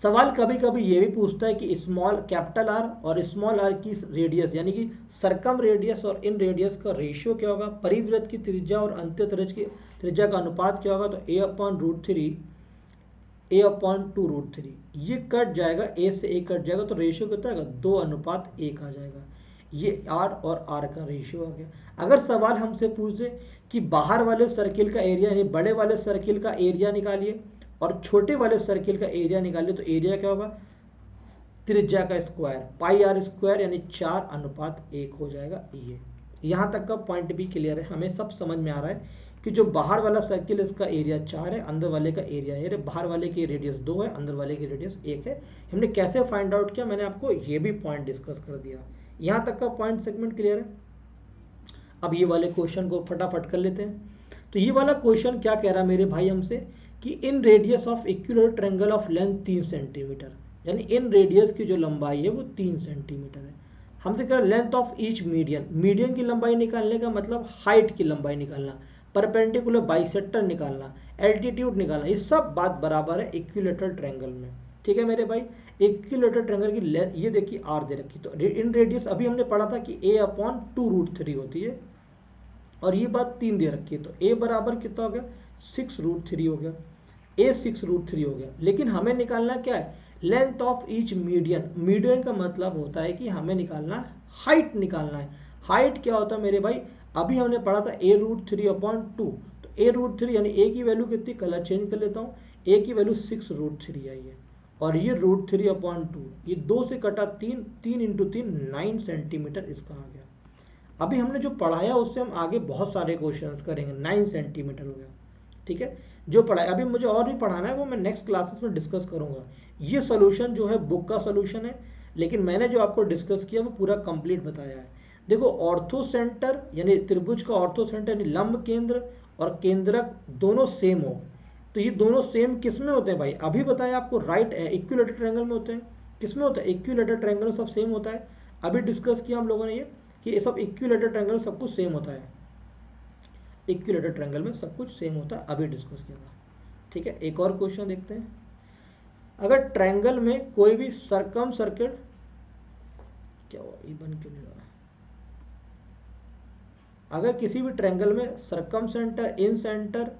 सवाल कभी कभी ये भी पूछता है कि स्मॉल कैपिटल आर और स्मॉल आर की रेडियस यानी कि सरकम रेडियस और इन रेडियस का रेशियो क्या होगा, परिवृत्त की त्रिज्या और अंत्य त्रिज्या का अनुपात क्या होगा, तो a/√3 ये कट जाएगा, a से a कट जाएगा तो रेशियो कितना आएगा, 2:1 आ जाएगा। ये r और r का रेशियो आ गया। अगर सवाल हमसे पूछे कि बाहर वाले सर्किल का एरिया यानी बड़े वाले सर्किल का एरिया निकालिए और छोटे वाले सर्किल का एरिया निकालिए, तो एरिया क्या होगा, त्रिज्या का स्क्वायर, πr² यानी 4:1 हो जाएगा। ये यहाँ तक का पॉइंट भी क्लियर है, हमें सब समझ में आ रहा है कि जो बाहर वाला सर्किल इसका एरिया 4 है, अंदर वाले का एरिया है, बाहर वाले की रेडियस 2 है, अंदर वाले की रेडियस 1 है। हमने कैसे फाइंड आउट किया, मैंने आपको ये भी पॉइंट डिस्कस कर दिया। यहाँ तक का पॉइंट सेगमेंट क्लियर है। अब ये वाले क्वेश्चन को फटाफट कर लेते हैं। तो ये वाला क्वेश्चन क्या कह रहा है मेरे भाई हमसे कि इन radius of equilateral triangle of length 3 centimetre, यानी इन रेडियस की जो लंबाई है वो 3 सेंटीमीटर है। हमसे कह रहा है length of each median, median की लंबाई निकालने का मतलब हाइट की लंबाई निकालना, परपेंडिकुलर बाइसेक्टर निकालना, एल्टीट्यूड निकालना, ये सब बात बराबर है इक्विलेटरल ट्रायंगल में। ठीक है मेरे भाई, इक्विलेटरल ट्रायंगल की लेंथ ये देखिए r दे रखी, तो इन रेडियस अभी हमने पढ़ा था कि a/2√3 होती है और ये बात 3 दे रखी है, तो a बराबर कितना हो गया, 6√3 हो गया, a 6√3 हो गया। लेकिन हमें निकालना क्या है, length of each median. Median का मतलब होता है कि हमें निकालना हाइट निकालना है। हाइट क्या होता है मेरे भाई, अभी हमने पढ़ा था a√3/2, तो a√3 यानी a की वैल्यू कितनी, कलर चेंज कर लेता हूँ, a की वैल्यू 6√3 आई है और ये √3/2, ये 2 से कटा 3, 3 × 3 9 सेंटीमीटर इसका आ गया। अभी हमने जो पढ़ाया उससे हम आगे बहुत सारे क्वेश्चंस करेंगे। 9 सेंटीमीटर हो गया, ठीक है। जो पढ़ाया अभी मुझे और भी पढ़ाना है वो मैं नेक्स्ट क्लासेस में डिस्कस करूंगा। ये सोल्यूशन जो है बुक का सोल्यूशन है, लेकिन मैंने जो आपको डिस्कस किया वो पूरा कंप्लीट बताया है। देखो ऑर्थो सेंटर यानी त्रिभुज का ऑर्थो सेंटर यानी लंब केंद्र और केंद्रक दोनों सेम हो, तो ये दोनों सेम किस में होते हैं भाई, अभी बताया आपको, राइट इक्विलेटरल ट्रायंगल में होते हैं। किस में होता है, इक्विलेटरल ट्रायंगल सब सेम होता है। अभी डिस्कस किया हम लोगों ने ये कि ये सब इक्विलेटरल ट्रायंगल सब कुछ सेम होता है, इक्विलेटरल ट्रायंगल में सब कुछ सेम होता है, अभी डिस्कस किया था। ठीक है, एक और क्वेश्चन देखते हैं। अगर ट्रायंगल में कोई भी सरकम सर्किट, क्या हुआ ये बन क्यों नहीं रहा, अगर किसी भी ट्रायंगल में सरकम सेंटर, इन सेंटर,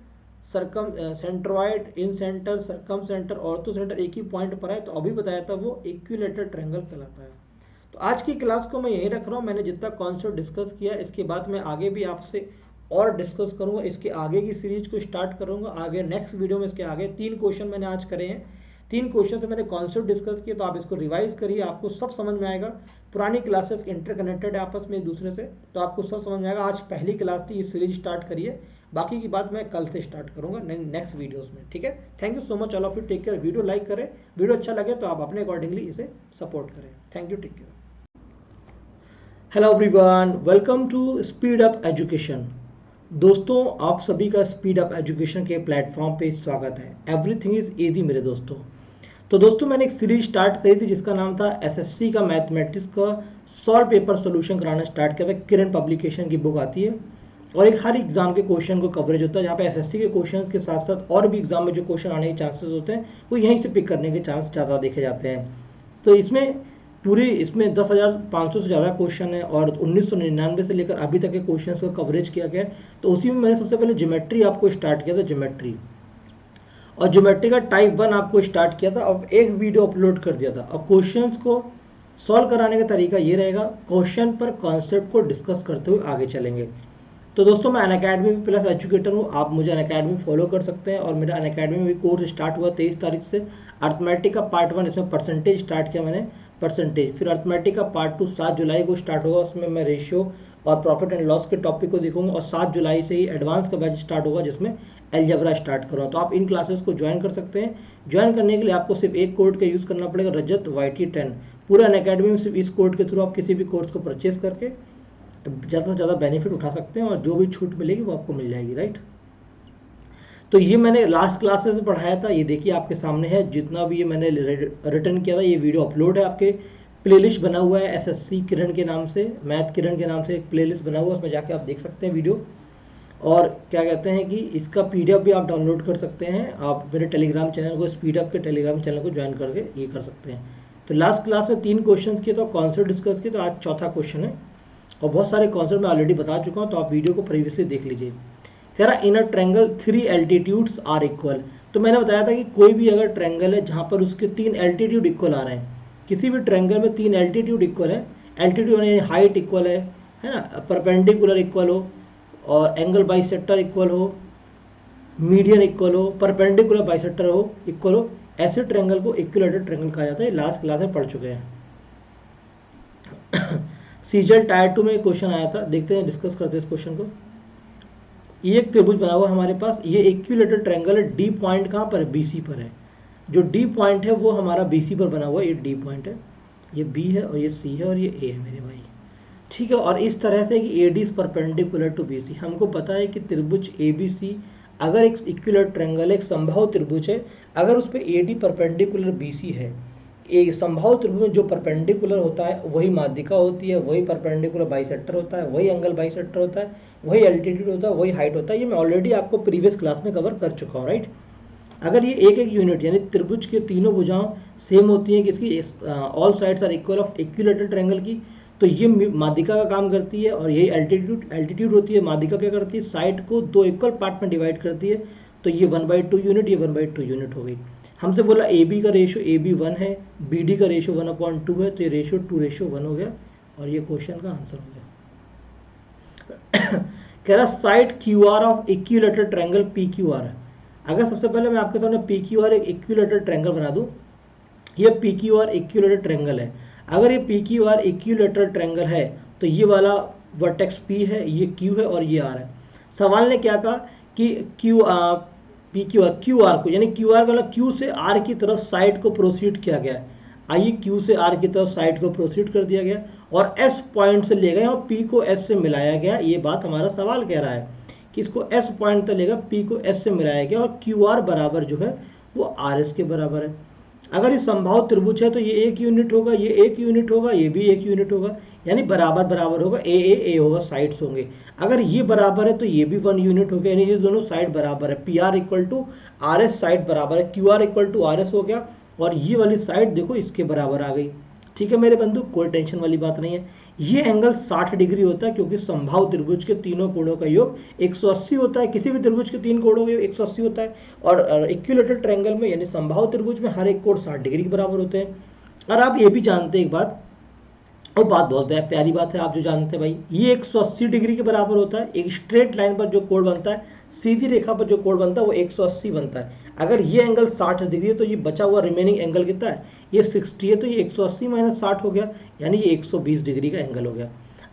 सरकम सेंट्रॉइड, इन सेंटर, सरकम सेंटर, ऑर्थो सेंटर एक ही पॉइंट पर है, तो अभी बताया था वो इक्विलेटरल ट्रायंगल कहलाता है। तो आज की क्लास को मैं यहीं रख रहा हूँ। मैंने जितना कॉन्सेप्ट डिस्कस किया, इसके बाद मैं आगे भी आपसे और डिस्कस करूंगा, इसके आगे की सीरीज को स्टार्ट करूंगा। आगे नेक्स्ट वीडियो में इसके आगे 3 क्वेश्चन मैंने आज करे हैं, 3 क्वेश्चन से मैंने कॉन्सेप्ट डिस्कस किया, तो आप इसको रिवाइज करिए, आपको सब समझ में आएगा। पुरानी क्लासेस इंटरकनेक्टेड है आपस में एक दूसरे से, तो आपको सब समझ में आएगा। आज पहली क्लास थी, ये सीरीज स्टार्ट करिए, बाकी की बात मैं कल से स्टार्ट करूंगा नेक्स्ट वीडियोस में। ठीक है, thank you so much all of you, take care. Video like करें, वीडियो अच्छा लगे तो आप अपने अकॉर्डिंगली इसे सपोर्ट करें। Thank you, take care. Hello everyone, welcome to speed up education. दोस्तों आप सभी का स्पीड अप एजुकेशन के प्लेटफॉर्म पे स्वागत है। एवरीथिंग इज इजी मेरे दोस्तों। तो दोस्तों मैंने एक सीरीज स्टार्ट करी थी जिसका नाम था एसएससी का मैथमेटिक्स का सॉल्व पेपर सोल्यूशन कराना स्टार्ट किया था। किरण पब्लिकेशन की बुक आती है और एक हर एग्जाम के क्वेश्चन को कवरेज होता है, जहाँ पे एसएससी के क्वेश्चन के साथ साथ और भी एग्जाम में जो क्वेश्चन आने के चांसेस होते हैं वो यहीं से पिक करने के चांस ज़्यादा देखे जाते हैं। तो इसमें 10,500 से ज़्यादा क्वेश्चन है और 1999 से लेकर अभी तक के क्वेश्चंस को कवरेज किया गया है। तो उसी में मैंने सबसे पहले ज्योमेट्री आपको स्टार्ट किया था, ज्योमेट्री, और ज्योमेट्री का टाइप 1 आपको स्टार्ट किया था। अब एक वीडियो अपलोड कर दिया था। अब क्वेश्चंस को सॉल्व कराने का तरीका ये रहेगा, क्वेश्चन पर कॉन्सेप्ट को डिस्कस करते हुए आगे चलेंगे। तो दोस्तों मैं अनअकैडमी प्लस एजुकेटर हूँ, आप मुझे अनअकैडमी फॉलो कर सकते हैं। और मेरा अनअकैडमी में भी कोर्स स्टार्ट हुआ 23 तारीख से। अर्थमेटिक का पार्ट 1, इसमें परसेंटेज स्टार्ट किया मैंने, परसेंटेज। फिर अर्थमेटिक का पार्ट 2 7 जुलाई को स्टार्ट होगा, उसमें मैं रेशियो और प्रॉफिट एंड लॉस के टॉपिक को देखूंगा। और 7 जुलाई से ही एडवांस का बैच स्टार्ट होगा, जिसमें एलजेब्रा स्टार्ट करूँगा। तो आप इन क्लासेस को ज्वाइन कर सकते हैं। ज्वाइन करने के लिए आपको सिर्फ एक कोड का यूज़ करना पड़ेगा, रजत YT10। पूरा अनअकैडमी में सिर्फ इस कोड के थ्रू आप किसी भी कोर्स को परचेज करके ज़्यादा से ज़्यादा बेनिफिट उठा सकते हैं, और जो भी छूट मिलेगी वो आपको मिल जाएगी, राइट। तो ये मैंने लास्ट क्लास में पढ़ाया था, ये देखिए आपके सामने है। जितना भी ये मैंने रिटर्न किया था, ये वीडियो अपलोड है, आपके प्लेलिस्ट बना हुआ है SSC किरण के नाम से, मैथ किरण के नाम से एक प्लेलिस्ट बना हुआ है, उसमें जाके आप देख सकते हैं वीडियो। और क्या कहते हैं कि इसका PDF भी आप डाउनलोड कर सकते हैं। आप मेरे टेलीग्राम चैनल को, स्पीड अप के टेलीग्राम चैनल को ज्वाइन करके ये कर सकते हैं। तो लास्ट क्लास में 3 क्वेश्चन किए, तो कॉन्सेप्ट डिस्कस किए, तो आज चौथा क्वेश्चन है। और बहुत सारे कॉन्सेप्ट मैं ऑलरेडी बता चुका हूँ, तो आप वीडियो को प्रीवियसली देख लीजिए। कह रहा in a triangle 3 altitudes are equal. तो मैंने बताया था कि कोई भी अगर ट्रायंगल है जहाँ पर उसके 3 एल्टीट्यूड इक्वल आ रहे हैं, किसी भी ट्रायंगल में 3 एल्टीट्यूड इक्वल है, एल्टीट्यूड यानी हाइट इक्वल है ना, परपेंडिकुलर इक्वल हो, और एंगल बाइसेक्टर इक्वल हो, मीडियन इक्वल हो, परपेंडिकुलर बाइसेक्टर हो इक्वल हो, ऐसे ट्रायंगल को इक्विलेटरल ट्रायंगल कहा जाता है। लास्ट क्लास में पढ़ चुके हैं। सीजल टायर 2 में क्वेश्चन आया था, देखते हैं, डिस्कस करते हैं इस क्वेश्चन को। ये एक त्रिभुज बना हुआ हमारे पास, ये इक्विलेटरल ट्रायंगल है। डी पॉइंट कहाँ पर है? BC पर है। जो डी पॉइंट है वो हमारा BC पर बना हुआ है, ये डी पॉइंट है, ये B है, और ये C है, और ये A है मेरे भाई, ठीक है। और इस तरह से कि AD is perpendicular to BC। हमको पता है कि त्रिभुज ABC अगर एक इक्विलेटरल ट्रायंगल, एक संभाव त्रिभुज है, अगर उस पर AD परपेंडिकुलर BC है, एक संभाव त्रिभुज में जो परपेंडिकुलर होता है वही माध्यिका होती है, वही परपेंडिकुलर बाइसेक्टर होता है, वही एंगल बाइसेक्टर होता है, वही एल्टीट्यूड होता है, वही हाइट होता है। ये मैं ऑलरेडी आपको प्रीवियस क्लास में कवर कर चुका हूँ, राइट। अगर ये एक एक यूनिट यानी त्रिभुज के तीनों भुजाओं सेम होती हैं, किसकी, all sides are equal of equilateral triangle की, तो ये माध्यिका का काम करती है। और यही एल्टीट्यूड होती है। माध्यिका क्या करती है? साइड को 2 इक्वल पार्ट में डिवाइड करती है। तो ये 1/2 यूनिट, ये 1/2 यूनिट हो गई। हमसे बोला AB का रेशियो AB 1 है, BD का रेशियो 1/2 है, तो ये रेशियो 2:1 हो गया, और ये क्वेश्चन का आंसर हो गया। कह रहा side QR of equilateral triangle PQR है। अगर सबसे पहले मैं आपके सामने PQR एक इक्विलेटरल ट्रायंगल बना दूं, ये PQR इक्विलेटरल ट्रायंगल है। अगर ये PQR इक्विलेटरल ट्रायंगल है तो ये वाला वर्टेक्स P है, ये Q है, और ये R है। सवाल ने क्या कहा कि QR को, यानी QR का मतलब Q से R की तरफ साइड को प्रोसीड किया गया है। आइए Q से R की तरफ साइड को प्रोसीड कर दिया गया, और S पॉइंट से ले गए और P को S से मिलाया गया। ये बात हमारा सवाल कह रहा है कि इसको S पॉइंट तक लेगा, P को S से मिलाया गया, और QR बराबर जो है वो RS के बराबर है। अगर ये संभाव त्रिभुज है तो ये 1 यूनिट होगा, ये 1 यूनिट होगा, ये भी 1 यूनिट होगा, यानी बराबर बराबर होगा, A होगा, साइड्स होंगे। अगर ये बराबर है तो ये भी 1 यूनिट हो गया, यानी ये दोनों साइड बराबर है। PR equal to RS side बराबर है, QR इक्वल टू RS हो गया, और ये वाली साइड देखो इसके बराबर आ गई। ठीक है मेरे बंधु, कोई टेंशन वाली बात नहीं है। ये एंगल 60 डिग्री होता है, क्योंकि संभाव त्रिभुज के तीनों कोणों का योग 180 होता है। किसी भी त्रिभुज के 3 कोणों का योग 180 होता है, और इक्विलेटरल ट्रायंगल में यानी संभाव त्रिभुज में हर एक कोण 60 डिग्री के बराबर होते हैं। और आप ये भी जानते हैं एक बात, और बात बहुत प्यारी बात है, आप जो जानते हैं भाई, ये 180 डिग्री के बराबर होता है। एक स्ट्रेट लाइन पर जो कोण बनता है, सीधी रेखा पर जो कोण बनता है, वो 180 बनता है। अगर ये एंगल 60 डिग्री है तो ये बचा हुआ रिमेनिंग एंगल कितना है? ये 60 है, तो ये 180 - 60 हो गया, यानी ये 120 डिग्री का एंगल हो गया।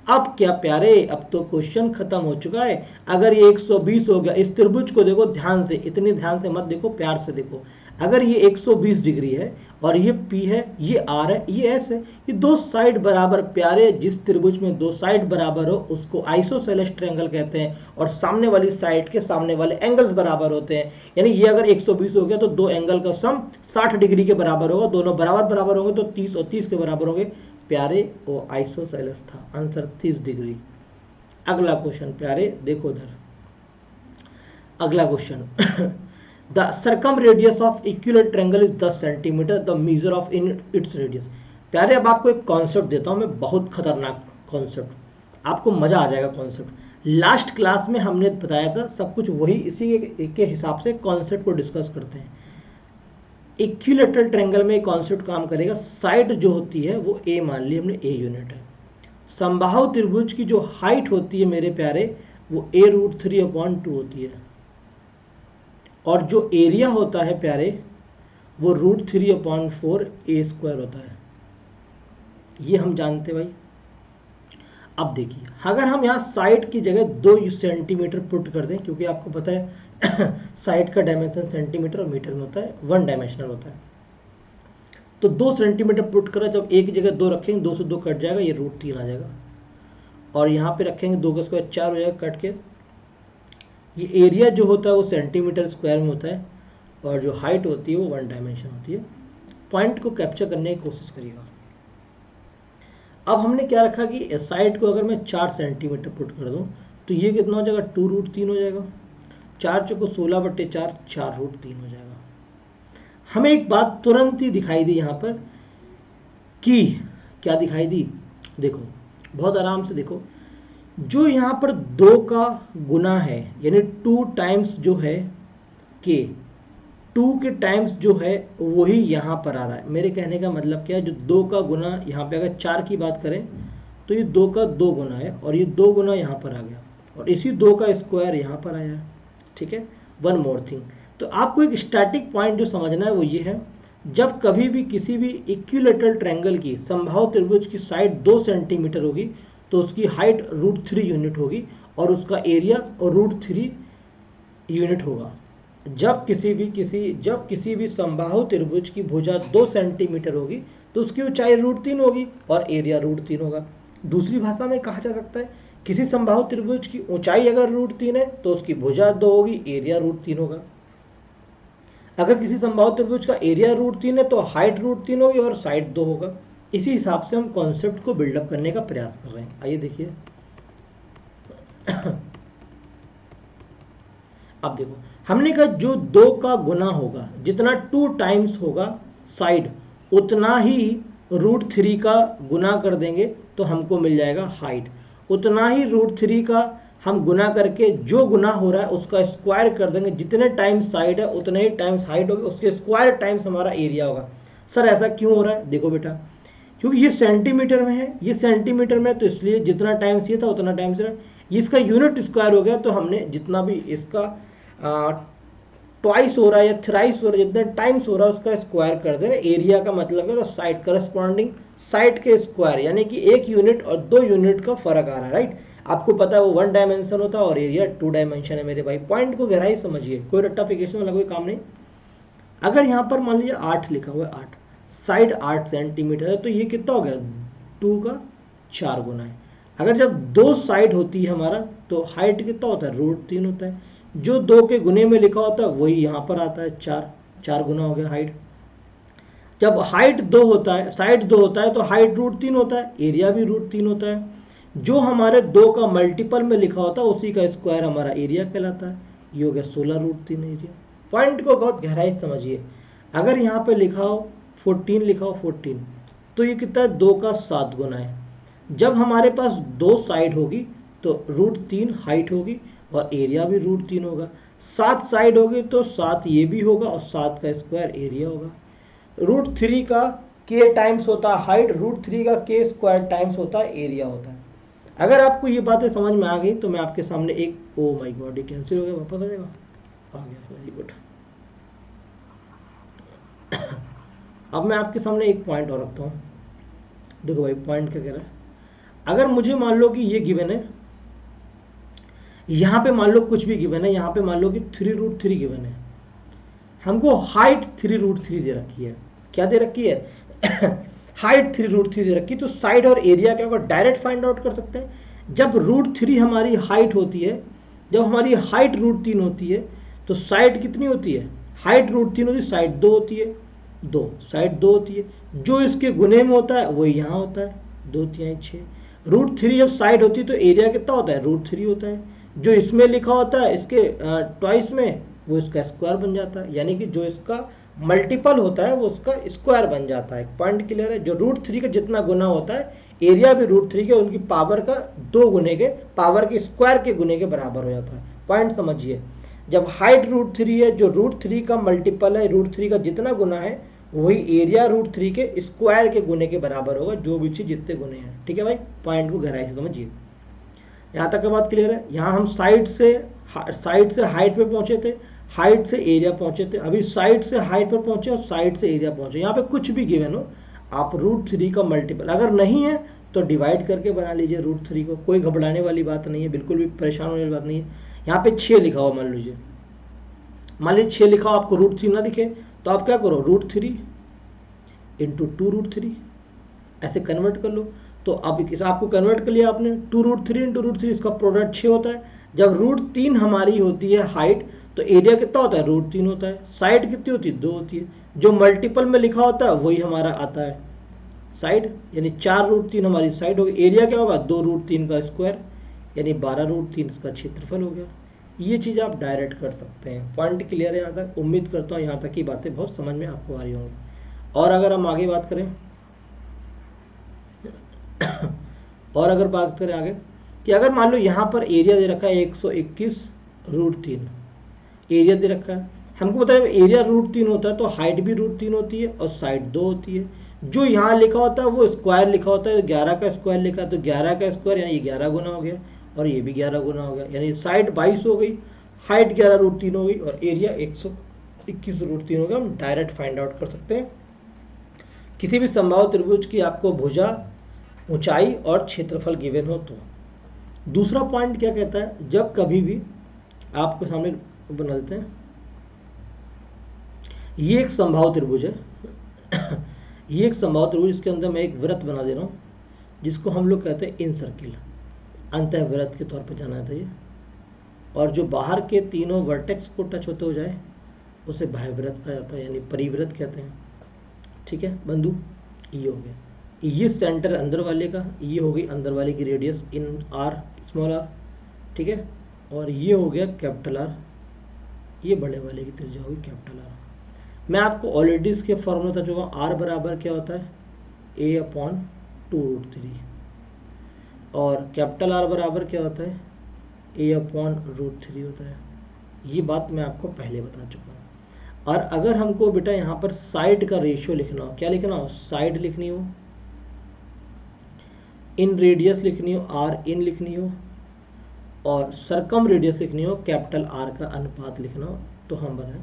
अब क्या प्यारे, अब तो क्वेश्चन खत्म हो चुका है। अगर ये 120 हो गया, इस त्रिभुज को देखो ध्यान से, इतनी ध्यान से मत देखो, प्यार से देखो। अगर ये 120 डिग्री है, और ये P है, ये R है, ये S है, ये दो साइड बराबर, प्यारे जिस त्रिभुज में 2 साइड बराबर हो उसको आइसोसेलेस ट्रायंगल कहते हैं, और सामने वाली साइड के सामने वाले एंगल्स बराबर होते हैं। यानी ये अगर 120 हो गया तो 2 एंगल का सम 60 डिग्री के बराबर होगा, दोनों बराबर बराबर होंगे तो 30 और 30 के बराबर होंगे। प्यारे वो आइसोसेलेस था, आंसर 30 डिग्री। अगला क्वेश्चन प्यारे देखो इधर, अगला question the circum radius of equilateral triangle is 10 centimetre, the measure of in its radius. प्यारे अब आपको एक कॉन्सेप्ट देता हूं मैं, बहुत खतरनाक कॉन्सेप्ट, आपको मजा आ जाएगा कॉन्सेप्ट। लास्ट क्लास में हमने बताया था सब कुछ वही, इसी के हिसाब से कॉन्सेप्ट को डिस्कस करते हैं। इक्विलेटरल ट्रायंगल में कॉन्सेप्ट काम करेगा, साइड जो होती है वो A मान ली हमने, A यूनिट है। संबाहु त्रिभुज की जो हाइट होती है मेरे प्यारे, वो a√3/2 होती है, और जो एरिया होता है प्यारे वो √3/4 a² होता है। ये हम जानते भाई। अब देखिए, अगर हम यहाँ साइड की जगह 2 सेंटीमीटर पुट कर दें, क्योंकि आपको पता है साइड का डायमेंशन सेंटीमीटर और मीटर में होता है, 1 डायमेंशनल होता है। तो 2 सेंटीमीटर पुट करा, जब एक जगह 2 रखेंगे 2 से 2 कट जाएगा, ये √3 आ जाएगा, और यहाँ पे रखेंगे 2 का स्क्वायर 4 हो जाएगा कट के। ये एरिया जो होता है वो सेंटीमीटर स्क्वायर में होता है, और जो हाइट होती है वो 1 डायमेंशन होती है। पॉइंट को कैप्चर करने की कोशिश करिएगा। अब हमने क्या रखा कि साइड को अगर मैं 4 सेंटीमीटर पुट कर दूं तो ये कितना हो जाएगा, 2√3 हो जाएगा। 4 चौको 16/4, 4√3 हो जाएगा। हमें एक बात तुरंत ही दिखाई दी यहाँ पर कि क्या दिखाई दी, देखो बहुत आराम से देखो, जो यहाँ पर 2 का गुना है यानी 2 टाइम्स जो है के, 2 के टाइम्स जो है वही यहाँ पर आ रहा है। मेरे कहने का मतलब क्या है, जो 2 का गुना यहाँ पे अगर 4 की बात करें तो ये 2 का 2 गुना है, और ये 2 गुना यहाँ पर आ गया, और इसी 2 का स्क्वायर यहाँ पर आया है। ठीक है, वन मोर थिंग। तो आपको एक स्टैटिक पॉइंट जो समझना है वो ये है, जब कभी भी किसी भी इक्विलेटरल ट्रायंगल की समबाहु त्रिभुज की साइड 2 सेंटीमीटर होगी तो उसकी हाइट √3 यूनिट होगी, और उसका एरिया √3 यूनिट होगा। जब किसी भी समबाहु त्रिभुज की भुजा 2 सेंटीमीटर होगी तो उसकी ऊंचाई √3 होगी और एरिया √3 होगा। दूसरी भाषा में कहा जा सकता है, किसी समबाहु त्रिभुज की ऊंचाई अगर √3 है तो उसकी भुजा 2 होगी, एरिया √3 होगा। अगर किसी समबाहु त्रिभुज का एरिया √3 है तो हाइट √3 होगी और साइड 2 होगा। इसी हिसाब से हम कॉन्सेप्ट को बिल्डअप करने का प्रयास कर रहे हैं। आइए देखिए अब देखो, हमने कहा जो 2 का गुना होगा, जितना 2 टाइम्स होगा साइड, उतना ही √3 का गुना कर देंगे तो हमको मिल जाएगा हाइट। उतना ही √3 का हम गुना करके जो गुना हो रहा है उसका स्क्वायर कर देंगे, जितने टाइम्स साइड है उतने ही टाइम्स हाइट होगी, उसके स्क्वायर टाइम्स हमारा एरिया होगा। सर ऐसा क्यों हो रहा है, देखो बेटा, क्योंकि ये सेंटीमीटर में है, ये सेंटीमीटर में, तो इसलिए जितना टाइम्स ये था उतना टाइम्स इसका यूनिट स्क्वायर हो गया, तो हमने जितना भी इसका ट्वाइस हो रहा है या थ्राइस हो रहा है, जितने टाइम्स हो रहा है उसका स्क्वायर कर देना। एरिया का मतलब है तो साइड करस्पॉन्डिंग साइड के स्क्वायर, यानी कि 1 यूनिट और 2 यूनिट का फर्क आ रहा है, राइट। आपको पता है वो 1 डायमेंशन होता है और एरिया 2 डायमेंशन है मेरे भाई। पॉइंट को गहराई समझिए, कोई रट्टाफिकेशन वाला कोई काम नहीं। अगर यहाँ पर मान लीजिए 8 लिखा हुआ है, 8 साइड 8 सेंटीमीटर है, तो ये कितना हो गया, 2 का 4 गुना है। अगर जब 2 साइड होती है हमारा तो हाइट कितना होता है, √3 होता है। जो 2 के गुने में लिखा होता है वही यहाँ पर आता है, 4 गुना हो गया हाइट। जब हाइट 2 होता है, साइड 2 होता है तो हाइट √3 होता है, एरिया भी √3 होता है। जो हमारे 2 का मल्टीपल में लिखा होता है उसी का स्क्वायर हमारा एरिया कहलाता है। ये हो गया 16√3 एरिया। पॉइंट को बहुत गहराई समझिए। अगर यहाँ पे लिखा हो 14 लिखा हो 14, तो ये कितना है, 2 का 7 गुना है। जब हमारे पास 2 साइड होगी तो √3 हाइट होगी और एरिया भी √3 होगा। 7 साइड होगी तो 7 ये भी होगा और 7 का स्क्वायर एरिया होगा। √3 का k टाइम्स होता है हाइट, √3 का k स्क्वायर टाइम्स होता है एरिया होता है। अगर आपको ये बातें समझ में आ गई तो मैं आपके सामने एक, ओ माय गॉड ये कैंसिल हो गया, वापस आ जाएगा, आ गया, वेरी गुड। अब मैं आपके सामने एक पॉइंट और रखता हूँ। देखो भाई पॉइंट क्या कह रहा है, अगर मुझे मान लो कि ये गिवन है, यहाँ पे मान लो कुछ भी गिवन है, यहाँ पे मान लो कि 3√3 गिवन है, हमको हाइट 3√3 दे रखी है। क्या दे रखी है हाइट 3√3 दे रखी है। तो साइड और एरिया क्या होगा, डायरेक्ट फाइंड आउट कर सकते हैं। जब √3 हमारी हाइट होती है, जब हमारी हाइट √3 होती है तो साइड कितनी होती है, हाइट √3 होती है, साइड 2 होती है, 2 साइड 2 होती है। जो इसके गुने में होता है वही यहाँ होता है, 2 3 6। √3 जब साइड होती है तो एरिया कितना होता है, √3 होता है। जो इसमें लिखा होता है इसके ट्वाइस में, वो इसका स्क्वायर बन जाता है, यानी कि जो इसका मल्टीपल होता है वो उसका स्क्वायर बन जाता है। पॉइंट क्लियर है। जो √3 का जितना गुना होता है एरिया भी √3 के उनकी पावर का 2 गुने के, पावर के स्क्वायर के गुने के बराबर हो जाता है। पॉइंट समझिए, जब हाइट √3 है, जो √3 का मल्टीपल है, √3 का जितना गुना है वही एरिया √3 के स्क्वायर के गुने के बराबर होगा, जो भी चीज जितने गुने हैं। ठीक है भाई, पॉइंट को गहराई से समझिए। यहाँ तक का बात क्लियर है। यहाँ हम साइड से हाइट पे पहुंचे थे, हाइट से एरिया पहुंचे थे, अभी साइड से हाइट पर पहुंचे और साइड से एरिया पहुंचे। यहाँ पे कुछ भी गिवन हो, आप √3 का मल्टीपल, अगर नहीं है तो डिवाइड करके बना लीजिए √3 को, कोई घबराने वाली बात नहीं है, बिल्कुल भी परेशान होने वाली बात नहीं है। यहाँ पे 6 लिखा हुआ मान लीजिए 6 लिखा हो, आपको √3 ना दिखे तो आप क्या करो, √3 इंटू 2√3 ऐसे कन्वर्ट कर लो। तो अब आपको कन्वर्ट कर लिया आपने, 2√3 इंटू √3, इसका प्रोडक्ट 6 होता है। जब √3 हमारी होती है हाइट, तो एरिया कितना होता है, √3 होता है। साइड कितनी होती है, 2 होती है। जो मल्टीपल में लिखा होता है वही हमारा आता है साइड, यानी 4√3 हमारी साइड होगी। एरिया क्या होगा, 2√3 का स्क्वायर, यानी 12√3 इसका क्षेत्रफल हो गया। ये चीज़ आप डायरेक्ट कर सकते हैं। पॉइंट क्लियर है यहाँ तक? उम्मीद करता हूँ यहाँ तक की बातें बहुत समझ में आपको आ रही होंगी। और अगर हम आगे बात करें आगे कि अगर मान लो यहाँ पर एरिया दे रखा है 121√3 एरिया दे रखा है, हमको पता है एरिया √3 होता है तो हाइट भी √3 होती है और साइड 2 होती है। जो यहाँ लिखा होता है वो स्क्वायर लिखा होता है, 11 का स्क्वायर लिखा है तो 11 का स्क्वायर यानी 11 गुना हो गया और ये भी 11 गुना हो गया, यानी साइड 22 हो गई, हाइट 11√3 हो गई और एरिया 121√3 हो गया। हम डायरेक्ट फाइंड आउट कर सकते हैं किसी भी संभावित त्रिभुज की आपको भुजा, ऊंचाई और क्षेत्रफल गिवन हो तो। दूसरा पॉइंट क्या कहता है, जब कभी भी आपके सामने बना देते हैं, ये एक संभावित त्रिभुज है ये एक संभावित त्रिभुज, इसके अंदर मैं एक वृत्त बना दे रहा हूँ जिसको हम लोग कहते हैं इन सर्किल, अंतः वृत्त के तौर पर जाना जाता है ये। और जो बाहर के तीनों वर्टेक्स को टच होते हो जाए उसे बाह्यवृत्त कहा जाता है, यानी परिवृत्त कहते हैं। ठीक है बंधु, ये हो गया, ये सेंटर अंदर वाले का, ये हो गई अंदर वाले की radius in r, small r, ठीक है। और ये हो गया कैपिटल आर, ये बड़े वाले की त्रिज्या होगी कैपिटल आर। मैं आपको ऑलरेडी इसके फॉर्मूला बता चुका हूँ। आर बराबर क्या होता है, a/2√3 और कैपिटल आर बराबर क्या होता है, a/√3 होता है। ये बात मैं आपको पहले बता चुका हूँ। और अगर हमको बेटा यहाँ पर साइड का रेशियो लिखना हो, क्या लिखना हो, साइड लिखनी हो, इन रेडियस लिखनी हो, आर इन लिखनी हो, और सरकम रेडियस लिखनी हो, कैपिटल आर का अनुपात लिखना हो, तो हम बताएं।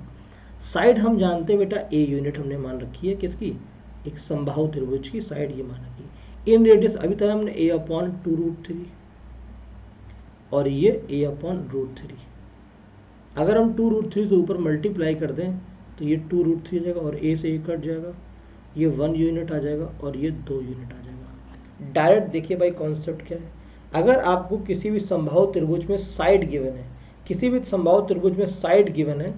साइड हम जानते हैं बेटा ए यूनिट हमने मान रखी है किसकी, एक संभावित त्रिभुज की साइड ये मान रखी है। इन रेडियस अभी तक हमने a/2√3 और ये a/√3। अगर हम 2√3 से ऊपर मल्टीप्लाई कर दें तो ये 2√3 हो जाएगा और a से a कट जाएगा, ये 1 यूनिट आ जाएगा और ये 2 यूनिट आ जाएगा। डायरेक्ट देखिए भाई कॉन्सेप्ट क्या है। अगर आपको किसी भी संभावित त्रिभुज में साइड गिवन है, किसी भी संभावित त्रिभुज में साइड गिवन है,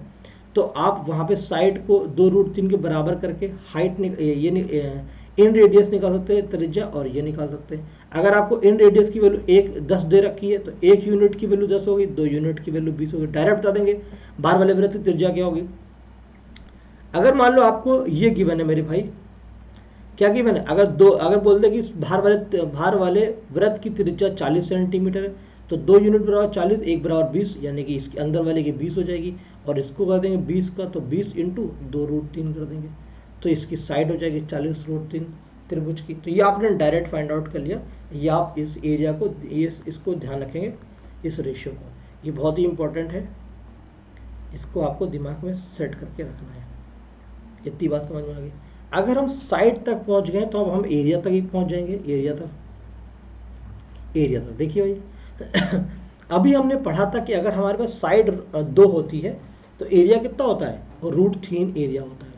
तो आप वहाँ पे साइड को 2√3 के बराबर करके हाइट इन रेडियस निकाल सकते हैं, त्रिज्या, और ये निकाल सकते हैं। अगर आपको इन रेडियस की वैल्यू 10 दे रखी है तो 1 यूनिट की वैल्यू 10 होगी, 2 यूनिट की वैल्यू 20 होगी। डायरेक्ट बता देंगे बाहर वाले वृत्त की त्रिज्या क्या होगी। अगर मान लो आपको ये गिवन है मेरे भाई, क्या गिवन है, अगर बोल दे कि बाहर वाले वृत्त की त्रिज्या 40 सेंटीमीटर है तो 2 यूनिट बराबर 40, 1 बराबर 20, यानी कि इसके अंदर वाले की 20 हो जाएगी और इसको कर देंगे 20 का, तो 20 इंटू 2√3 कर देंगे तो इसकी साइड हो जाएगी 40√3 त्रिभुज की। तो ये आपने डायरेक्ट फाइंड आउट कर लिया। ये आप इस एरिया को इसको ध्यान रखेंगे, इस रेशियो को, ये बहुत ही इंपॉर्टेंट है, इसको आपको दिमाग में सेट करके रखना है। इतनी बात समझ में आ गई। अगर हम साइड तक पहुंच गए तो अब हम एरिया तक ही पहुंच जाएंगे। एरिया तक देखिए भाई अभी हमने पढ़ा था कि अगर हमारे पास साइड 2 होती है तो एरिया कितना होता है, √3 एरिया होता है,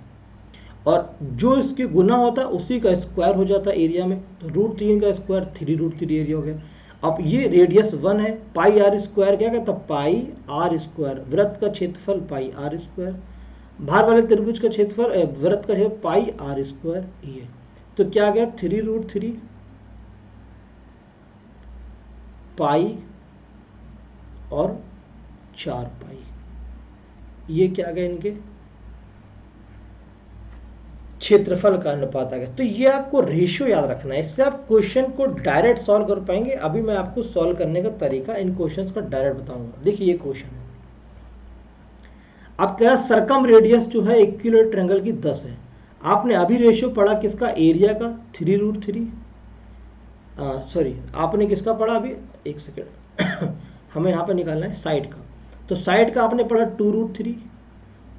और जो इसके गुना होता है उसी का स्क्वायर हो जाता है एरिया में, तो √3 का स्क्वायर 3√3 एरिया हो गया। अब ये रेडियस 1 है, पाई आर स्क्वायर क्या कहता है, पाई आर स्क्वायर, वृत्त का क्षेत्रफल पाई आर स्क्वायर, बाहर वाले त्रिभुज का क्षेत्रफल वृत्त का क्षेत्रफल पाई आर स्क्वायर, ये तो क्या गया 3√3 पाई और 4 पाई, ये क्या आ गया, इनके क्षेत्रफल का अनुपात आ गया। तो ये आपको रेशियो याद रखना है, इससे आप क्वेश्चन को डायरेक्ट सॉल्व कर पाएंगे। अभी मैं आपको सॉल्व करने का तरीका इन क्वेश्चंस का डायरेक्ट बताऊंगा। देखिए ये क्वेश्चन है, अब कह रहा सरकम रेडियस जो है इक्विलैटरल ट्रायंगल की 10 है। आपने अभी रेशियो पढ़ा किसका, एरिया का 3√3, सॉरी आपने किसका पढ़ा अभी, एक सेकेंड, हमें यहाँ पे निकालना है साइड का। तो साइड का आपने पढ़ा 2√3,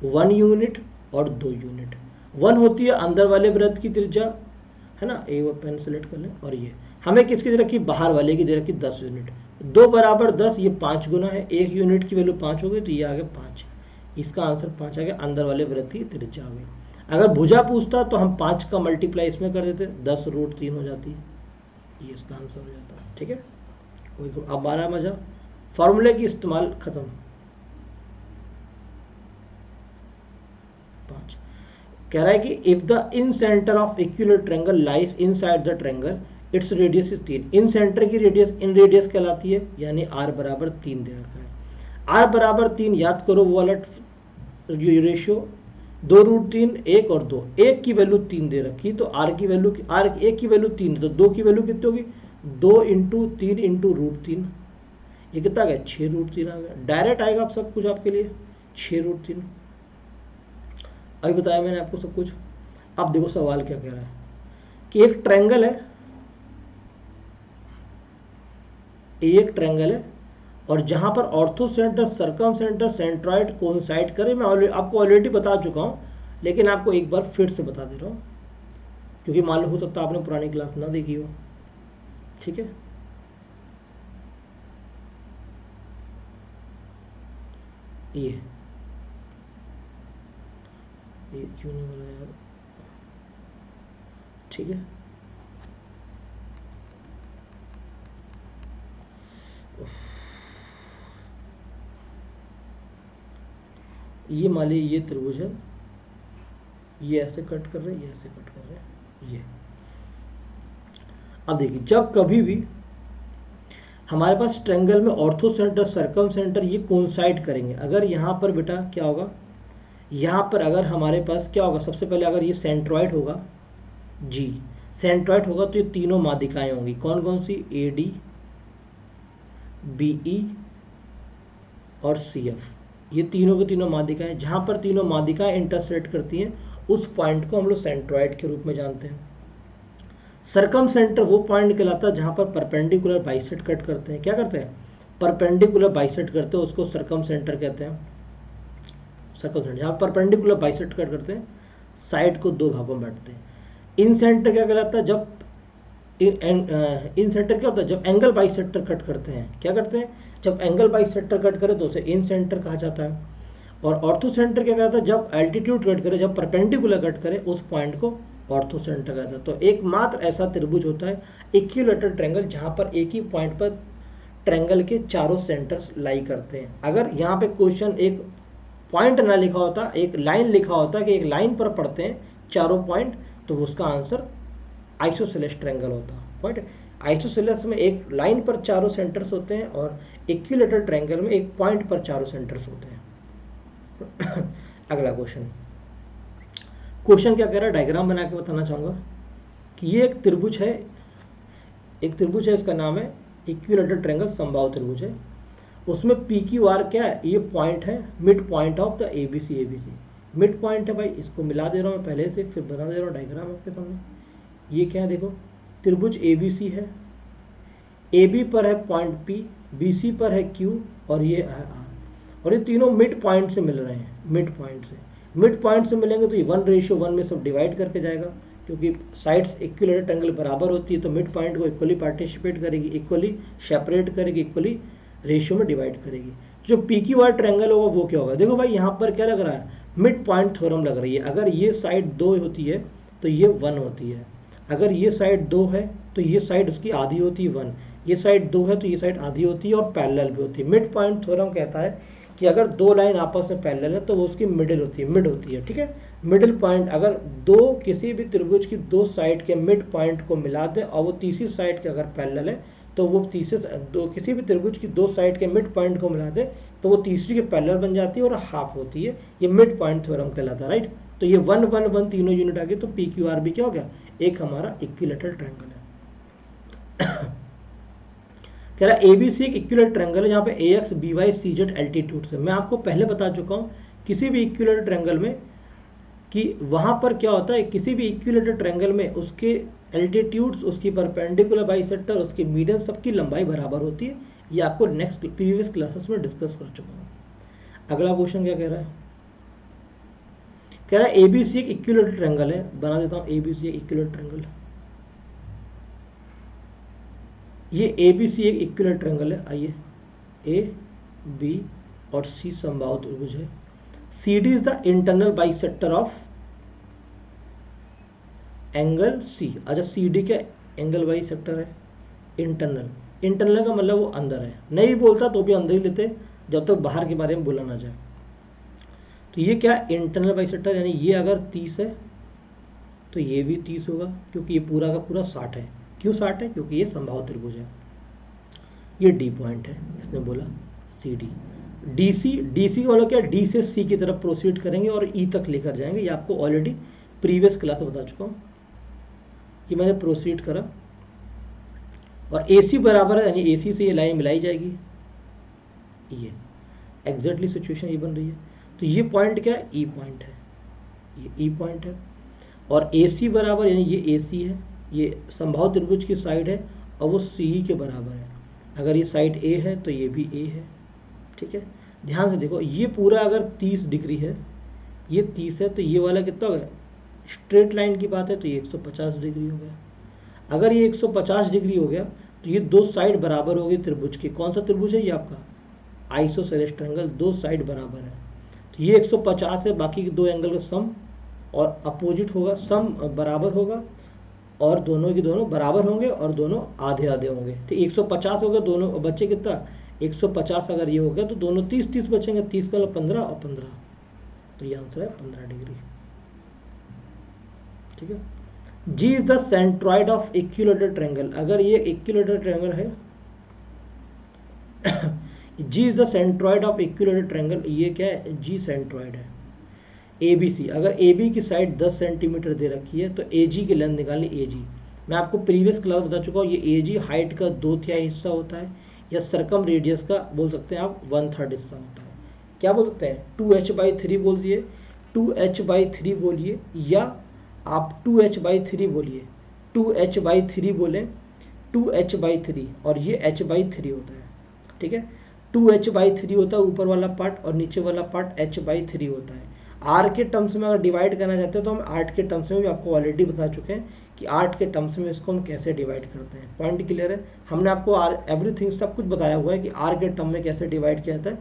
1 यूनिट और 2 यूनिट। 1 होती है अंदर वाले वृत्त की त्रिज्या, है ना, वो पेन सेलेक्ट कर लें। और ये हमें किसकी दे रखी, बाहर वाले की दे रखी 10 यूनिट। 2 बराबर 10, ये 5 गुना है, 1 यूनिट की वैल्यू 5 हो गई, तो ये आ गया 5। इसका आंसर 5 आ गया, अंदर वाले वृत्त की त्रिज्या आ गई। अगर भुजा पूछता तो हम 5 का मल्टीप्लाई इसमें कर देते, 10√3 हो जाती है, ये इसका आंसर हो जाता है। ठीक है, अब 12 मजा, फॉर्मूले की इस्तेमाल खत्म। 5 कह रहा है कि if the incentre of equilateral triangle lies inside the triangle its radius is 3। Incentre की रेडियस इन रेडियस कहलाती है, यानी r बराबर 3 दे रखा है। r बराबर 3 याद करो वो वाला रेशियो, 2√3, 1 और 2, 1 की वैल्यू 3 दे रखी, तो r की वैल्यू, r 1 की वैल्यू 3, तो 2 की वैल्यू कितनी होगी, 2 × 3 × √3, ये कितना आ गया, 6√3 आ गया। डायरेक्ट आएगा आप सब कुछ आपके लिए 6√3। अभी बताया मैंने आपको सब कुछ। अब देखो सवाल क्या कह रहा है कि एक ट्रायंगल है, एक ट्रायंगल है और जहां पर ortho centre, circum centre, centroid coincide करे। मैं आपको ऑलरेडी बता चुका हूं, लेकिन आपको एक बार फिर से बता दे रहा हूं, क्योंकि मालूम हो सकता है आपने पुरानी क्लास ना देखी हो। ठीक है, ये क्यों नहीं बोला यार, ठीक है, ये मान लीजिए ये त्रिभुज है, ये ऐसे कट कर रहे हैं, ये ऐसे कट कर रहे हैं, ये। अब देखिए, जब कभी भी हमारे पास ट्रायंगल में ऑर्थो सेंटर, सर्कम सेंटर ये कोइंसाइड करेंगे, अगर यहाँ पर बेटा क्या होगा, यहाँ पर अगर हमारे पास क्या होगा, सबसे पहले अगर ये सेंट्रॉइड होगा, जी सेंट्रॉइड होगा, तो ये तीनों माध्यिकाएं होंगी। कौन कौन सी, AD, BE और CF, ये तीनों के तीनों माध्यिकाएं। जहां पर तीनों माध्यिकाएं इंटरसेक्ट करती हैं उस पॉइंट को हम लोग सेंट्रॉइड के रूप में जानते हैं। सर्कम सेंटर वो पॉइंट कहलाता है जहां पर परपेंडिकुलर बाइसेक्ट कट करते हैं। क्या करते हैं, परपेंडिकुलर बाइसेक्ट करते हैं, उसको सर्कम सेंटर कहते हैं। सर्कम सेंटर जहां परपेंडिकुलर बाइसेक्ट कट करते हैं, साइड को दो भागों में बांटते हैं। इन सेंटर क्या कहलाता है, जब इन सेंटर क्या होता है, जब एंगल बाइसेक्टर कट करते हैं। क्या करते हैं, जब एंगल बाइसेक्टर कट करे तो उसे इन सेंटर कहा जाता है। और ऑर्थो सेंटर क्या कहता है, जब एल्टीट्यूड कट करे, जब परपेंडिकुलर कट करे, उस पॉइंट को ऑर्थो सेंटर कहता है। तो एकमात्र ऐसा त्रिभुज होता है इक्विलैटरल ट्रायंगल जहां पर एक ही पॉइंट पर ट्रायंगल के चारों सेंटर्स लाई करते हैं। अगर यहाँ पे क्वेश्चन एक पॉइंट ना लिखा होता, एक लाइन लिखा होता कि एक लाइन पर पड़ते हैं चारों पॉइंट, तो उसका आंसर आइसोसेलेस ट्रायंगल होता। पॉइंट, आइसोसेलेस में एक लाइन पर चारों सेंटर्स होते हैं और इक्विलैटरल ट्रायंगल में एक पॉइंट पर चारों सेंटर्स होते हैं। अगला क्वेश्चन, क्वेश्चन क्या कह रहा है, डायग्राम बना के बताना चाहूंगा कि ये एक त्रिभुज है, इसका नाम है इक्विलैटरल ट्रायंगल, समबाहु त्रिभुज है। उसमें PQR क्या है, ये पॉइंट है, mid point of the ABC mid point है भाई। इसको मिला दे रहा हूँ मैं पहले से, फिर बता दे रहा हूँ डायग्राम आपके सामने। ये क्या है, देखो त्रिभुज ABC है, AB पर है पॉइंट P, BC पर है Q और ये है R, और ये तीनों मिड पॉइंट से मिल रहे हैं। मिड पॉइंट से मिलेंगे तो ये 1:1 में सब डिवाइड करके जाएगा, क्योंकि साइड्स इक्विलैटरल ट्रायंगल बराबर होती है, तो मिड पॉइंट को इक्वली पार्टिसिपेट करेगी, इक्वली सेपरेट करेगी, इक्वली रेशियो में डिवाइड करेगी। जो PQR ट्रायंगल होगा वो क्या होगा, देखो भाई यहाँ पर क्या लग रहा है, मिड पॉइंट थ्योरम लग रही है। अगर ये साइड 2 होती है तो ये 1 होती है, अगर ये साइड 2 है तो ये साइड उसकी आधी होती है 1, ये साइड 2 है तो ये साइड आधी होती है और पैरेलल भी होती है। मिड पॉइंट थ्योरम कहता है कि अगर दो लाइन आपस में पैरेलल है तो वो उसकी मिड होती है। ठीक है, मिडिल पॉइंट, अगर दो किसी भी त्रिभुज की दो साइड के मिड पॉइंट को मिला दे और वो तीसरी साइड के अगर पैरेलल है तो वो किसी भी त्रिभुज की दो साइड के मिड पॉइंट को मिला दे तो वो तीसरी के पैरेलल बन जाती है और हाफ होती है। ये मिड पॉइंट थ्योरम कहलाता है, राइट। तो ये 1 1 1 तीनों यूनिट आ गए, तो PQR भी क्या हो गया, एक हमारा इक्विलैटरल ट्रायंगल है। कह रहा है ABC एक इक्विलैटरल ट्रायंगल है जहाँ पे AX BY CZ एल्टीट्यूड है। मैं आपको पहले बता चुका हूँ किसी भी इक्विलैटरल ट्रायंगल में कि वहाँ पर क्या होता है, किसी भी इक्विलैटरल ट्रायंगल में उसके एल्टीट्यूड्स, उसकी परपेंडिकुलर बाइसेक्टर, उसकी मीडियन, सबकी लंबाई बराबर होती है। ये आपको नेक्स्ट प्रीवियस क्लासेस में डिस्कस कर चुका हूँ। अगला क्वेश्चन क्या कह रहा है, कह रहा है एबीसी एक इक्विलेटरल ट्रायंगल है। बना देता हूँ एबीसी एक इक्विलेटरल ट्रायंगल। ये एबीसी एक इक्विलेटरल ट्रायंगल है। आइए, ए बी और सी समबाहु त्रिभुज है। C D is the internal bisector of angle C. अच्छा, सी डी क्या एंगल बाइसेक्टर है? इंटरनल। इंटरनल का मतलब वो अंदर है, नहीं बोलता तो भी अंदर ही लेते जब तक बाहर के बारे में बोला ना जाए। तो ये क्या इंटरनल बाइसेक्टर, यानी ये अगर 30 है तो ये भी 30 होगा, क्योंकि ये पूरा का पूरा 60 है। क्यों 60 है? क्योंकि ये समबाहु त्रिभुज है। ये डी पॉइंट है, इसने बोला सी डी। डी सी का मतलब क्या, डी से सी की तरफ प्रोसीड करेंगे और ई तक लेकर जाएंगे। ये आपको ऑलरेडी प्रीवियस क्लास में बता चुका हूँ। ये मैंने प्रोसीड करा और ए सी बराबर है, यानी ए सी से ये लाइन मिलाई जाएगी। ये एग्जैक्टली सिचुएशन ये बन रही है। तो ये पॉइंट क्या है? ई पॉइंट है। ये ई पॉइंट है और ए सी बराबर, यानी ये ए सी है, ये समबाहु त्रिभुज की साइड है और वो सी के बराबर है। अगर ये साइड ए है तो ये भी ए है। ठीक है, ध्यान से देखो, ये पूरा अगर 30 डिग्री है, ये 30 है, तो ये वाला कितना हो गया? स्ट्रेट लाइन की बात है तो ये 150 डिग्री हो गया। अगर ये 150 डिग्री हो गया तो ये दो साइड बराबर होगी त्रिभुज की। कौन सा त्रिभुज है ये आपका? Isosceles triangle. दो साइड बराबर है तो ये 150 है, बाकी के दो एंगल का सम और अपोजिट होगा, सम बराबर होगा और दोनों के दोनों बराबर होंगे और दोनों आधे आधे होंगे। तो 150 होगा, दोनों बच्चे कितना? 150 अगर ये हो गया तो दोनों 30 बचेंगे। 30 का 15 और 15, तो ये आंसर है 15 डिग्री। ठीक है, G is the centroid of equilateral triangle. अगर ये इक्विलेटरल ट्रायंगल है G is the centroid of equilateral triangle, ये क्या है? जी सेंट्रॉइड है। ए बी सी, अगर ए बी की साइड 10 सेंटीमीटर दे रखी है तो ए जी की लेंथ निकालनी। ए जी मैं आपको प्रीवियस क्लास बता चुका हूँ, ये ए जी हाइट का 2/3 हिस्सा होता है, या सरकम रेडियस का बोल सकते हैं आप 1/3 हिस्सा होता है। क्या बोल सकते हैं? 2h/3 बोलिए, 2h/3 बोलिए, या आप 2h/3 बोलिए, 2h/3 बोलें, 2h/3, और ये h/3 होता है। ठीक है, 2h/3 होता है ऊपर वाला पार्ट और नीचे वाला पार्ट h/3 होता है। आर के टर्म्स में अगर डिवाइड करना चाहते हैं तो हम आर्ट के टर्म्स में भी आपको ऑलरेडी बता चुके हैं कि आर्ट के टर्म्स में इसको हम कैसे डिवाइड करते हैं। पॉइंट क्लियर है? हमने आपको आर एवरीथिंग सब कुछ बताया हुआ है कि आर के टर्म में कैसे डिवाइड किया जाता है।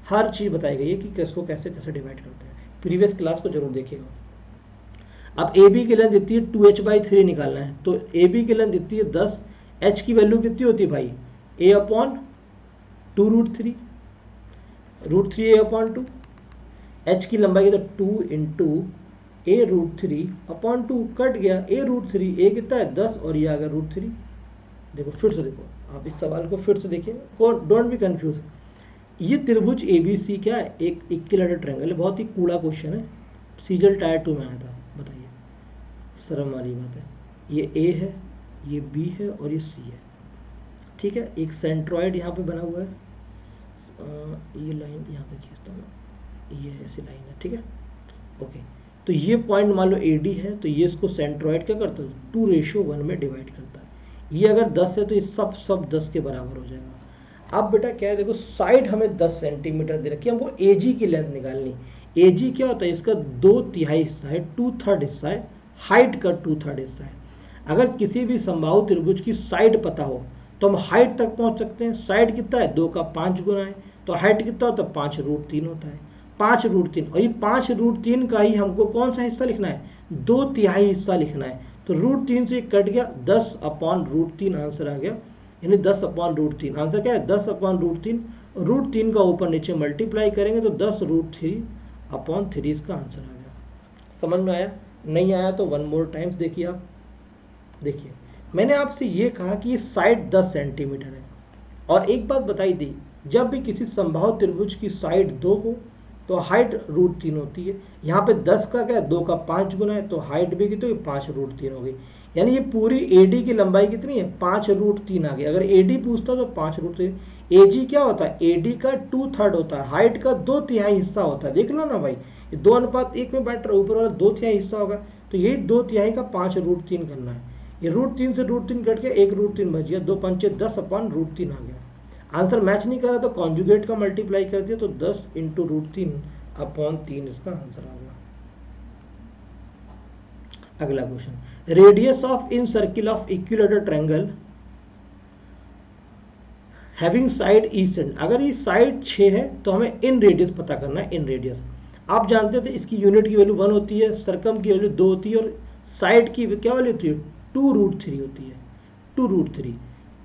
हर चीज़ बताई गई है कि किसको कैसे कैसे डिवाइड करते हैं। प्रीवियस क्लास को जरूर देखिएगा। अब ए बी की लेंथ देती है 2h/3 निकालना है, तो ए बी की लेंथ देती है 10। एच की वैल्यू कितनी होती है भाई? a/2√3, √3 a/2। एच की लंबाई तो 2 इंटू a√3/2, कट गया a√3, ए कितना है? 10 और ये आ गया √3। देखो फिर से देखो, आप इस सवाल को फिर से देखिए, डोंट बी कंफ्यूज। ये त्रिभुज ABC क्या है? एक इक्विलेटरल ट्रायंगल है। बहुत ही कूड़ा क्वेश्चन है, सीजल टायर 2 में आया था। बताइए, शर्म वाली बात है। ये A है, ये B है और ये C है। ठीक है, एक सेंट्रॉइड यहाँ पे बना हुआ है। ये लाइन यहाँ पे खींचता हूँ, ये ऐसी लाइन है। ठीक है, ओके। तो ये पॉइंट मान लो AD है, तो ये इसको सेंट्रॉइड क्या करता है? 2:1 में डिवाइड करता है। ये अगर 10 है तो ये सब 10 के बराबर हो जाएगा। अब बेटा क्या है, देखो साइड हमें 10 सेंटीमीटर दे रखी है, हमको AG की लेंथ निकालनी। AG क्या होता है? इसका 2/3 हिस्सा है, 2/3 हिस्सा है, हाइट का 2/3 हिस्सा है। अगर किसी भी समबाहु त्रिभुज की साइड पता हो तो हम हाइट तक पहुंच सकते हैं। साइड कितना है? 2 का 5 गुना है, तो हाइट कितना होता है? 5√3 होता है। 5√3, और ये 5√3 का ही हमको कौन सा हिस्सा लिखना है? 2/3 हिस्सा लिखना है। तो √3 से कट गया, 10/√3 आंसर आ गया। यानी 10/√3 आंसर क्या है? 10/√3। √3 का ऊपर नीचे मल्टीप्लाई करेंगे तो 10√3/3 इसका आंसर आ गया। समझ में आया? नहीं आया तो 1 मोर टाइम्स देखिए आप। देखिए, मैंने आपसे ये कहा कि ये साइड 10 सेंटीमीटर है, और एक बात बताई दी, जब भी किसी समबाहु त्रिभुज की साइड 2 हो तो हाइट √3 होती है। यहाँ पे 10 का क्या है? 2 का 5 गुना है, तो हाइट भी कितनी? 5√3 हो गई। यानी ये पूरी AD की लंबाई कितनी है? 5√3 आ गई। अगर AD पूछता तो 5√3। AG क्या होता है? AD का 2/3 होता है, हाइट का 2/3 हिस्सा होता है। देख लो ना भाई, ये 2:1 में बैठ रहा है, ऊपर वाला 2/3 हिस्सा होगा, तो यही 2/3 का 5√3 करना है। ये √3 से √3 कट के 1√3 बच गया, 2 पंचे 10/√3 आ गया। आंसर मैच नहीं कर रहा तो कॉन्जुगेट का मल्टीप्लाई कर दिया तो 10 इंटू √3/3 इसका आंसर आ गया। अगला question, radius of in circle of equilateral triangle having side each and. अगर ये साइड 6 है तो हमें इन रेडियस पता करना है। इन रेडियस आप जानते थे इसकी यूनिट की वैल्यू 1 होती है, सर्कम की वैल्यू 2 होती है और साइड की क्या वैल्यू होती है 2√3 होती है। 2√3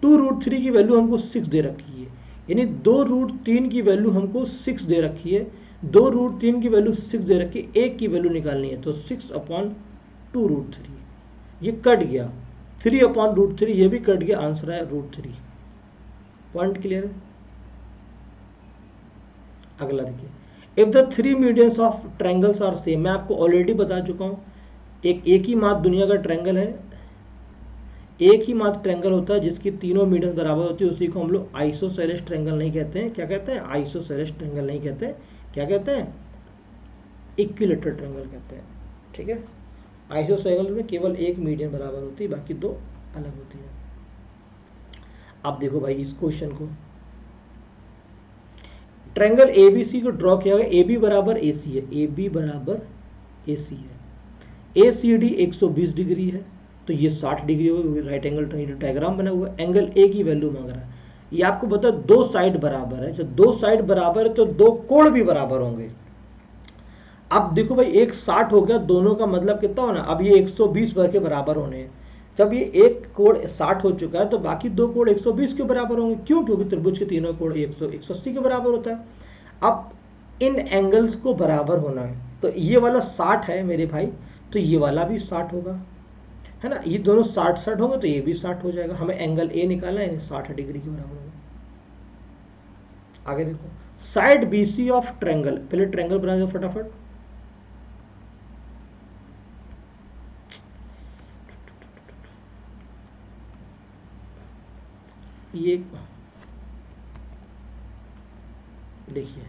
2√3 की वैल्यू हमको 6 दे रखी है, यानी 2√3 की वैल्यू हमको 6 दे रखी है। 2√3 की वैल्यू 6 दे रखी है, एक की वैल्यू निकालनी है तो 6/2√3 ये कट गया, 3/√3 ये भी कट गया, आंसर है √3। पॉइंट क्लियर है। अगला देखिए, if the 3 medians of triangles are same. मैं आपको ऑलरेडी बता चुका हूं, एक ही मात्र दुनिया का ट्रायंगल है, एक ही मात्र ट्रायंगल होता है जिसकी तीनों मीडियंस बराबर होती है, उसी को हम लोग आइसोसेलेस ट्रायंगल नहीं कहते हैं। क्या कहते हैं? आइसोसेलेस ट्रायंगल नहीं कहते हैं, क्या कहते हैं? इक्विलेटरल ट्रायंगल कहते हैं। ठीक है, आइसोसेलेस में केवल एक मीडियन बराबर होती है, बाकी दो अलग होती है। अब देखो भाई इस क्वेश्चन को, ट्रायंगल एबीसी को ड्रॉ किया गया, एबी बराबर एसी है, एबी बराबर एसी है, एसीडी 120 डिग्री है तो ये 60 डिग्री होगी, राइट एंगल डायग्राम बना हुआ है। एंगल ए की वैल्यू मांग रहा है, ये आपको बता दो साइड बराबर है, जब दो साइड बराबर है तो दो कोण भी बराबर होंगे। अब देखो भाई एक 60 हो गया, दोनों का मतलब कितना होना, अब ये 120 भर के बराबर होने हैं। जब ये एक कोण 60 हो चुका है तो बाकी दो कोण 120 के बराबर होंगे। क्यों? क्योंकि त्रिभुज के तीनों कोण 180 के बराबर होता है। अब इन एंगल्स को बराबर होना है, तो ये वाला 60 है मेरे भाई, तो ये वाला भी 60 होगा, है ना। ये दोनों 60 होंगे तो ये भी 60 हो जाएगा। हमें एंगल ए निकालना है, 60 डिग्री के बराबर होगा। आगे देखो, साइड बीसी ऑफ ट्रायंगल, पहले ट्रायंगल बना दो फटाफट। ये देखिए,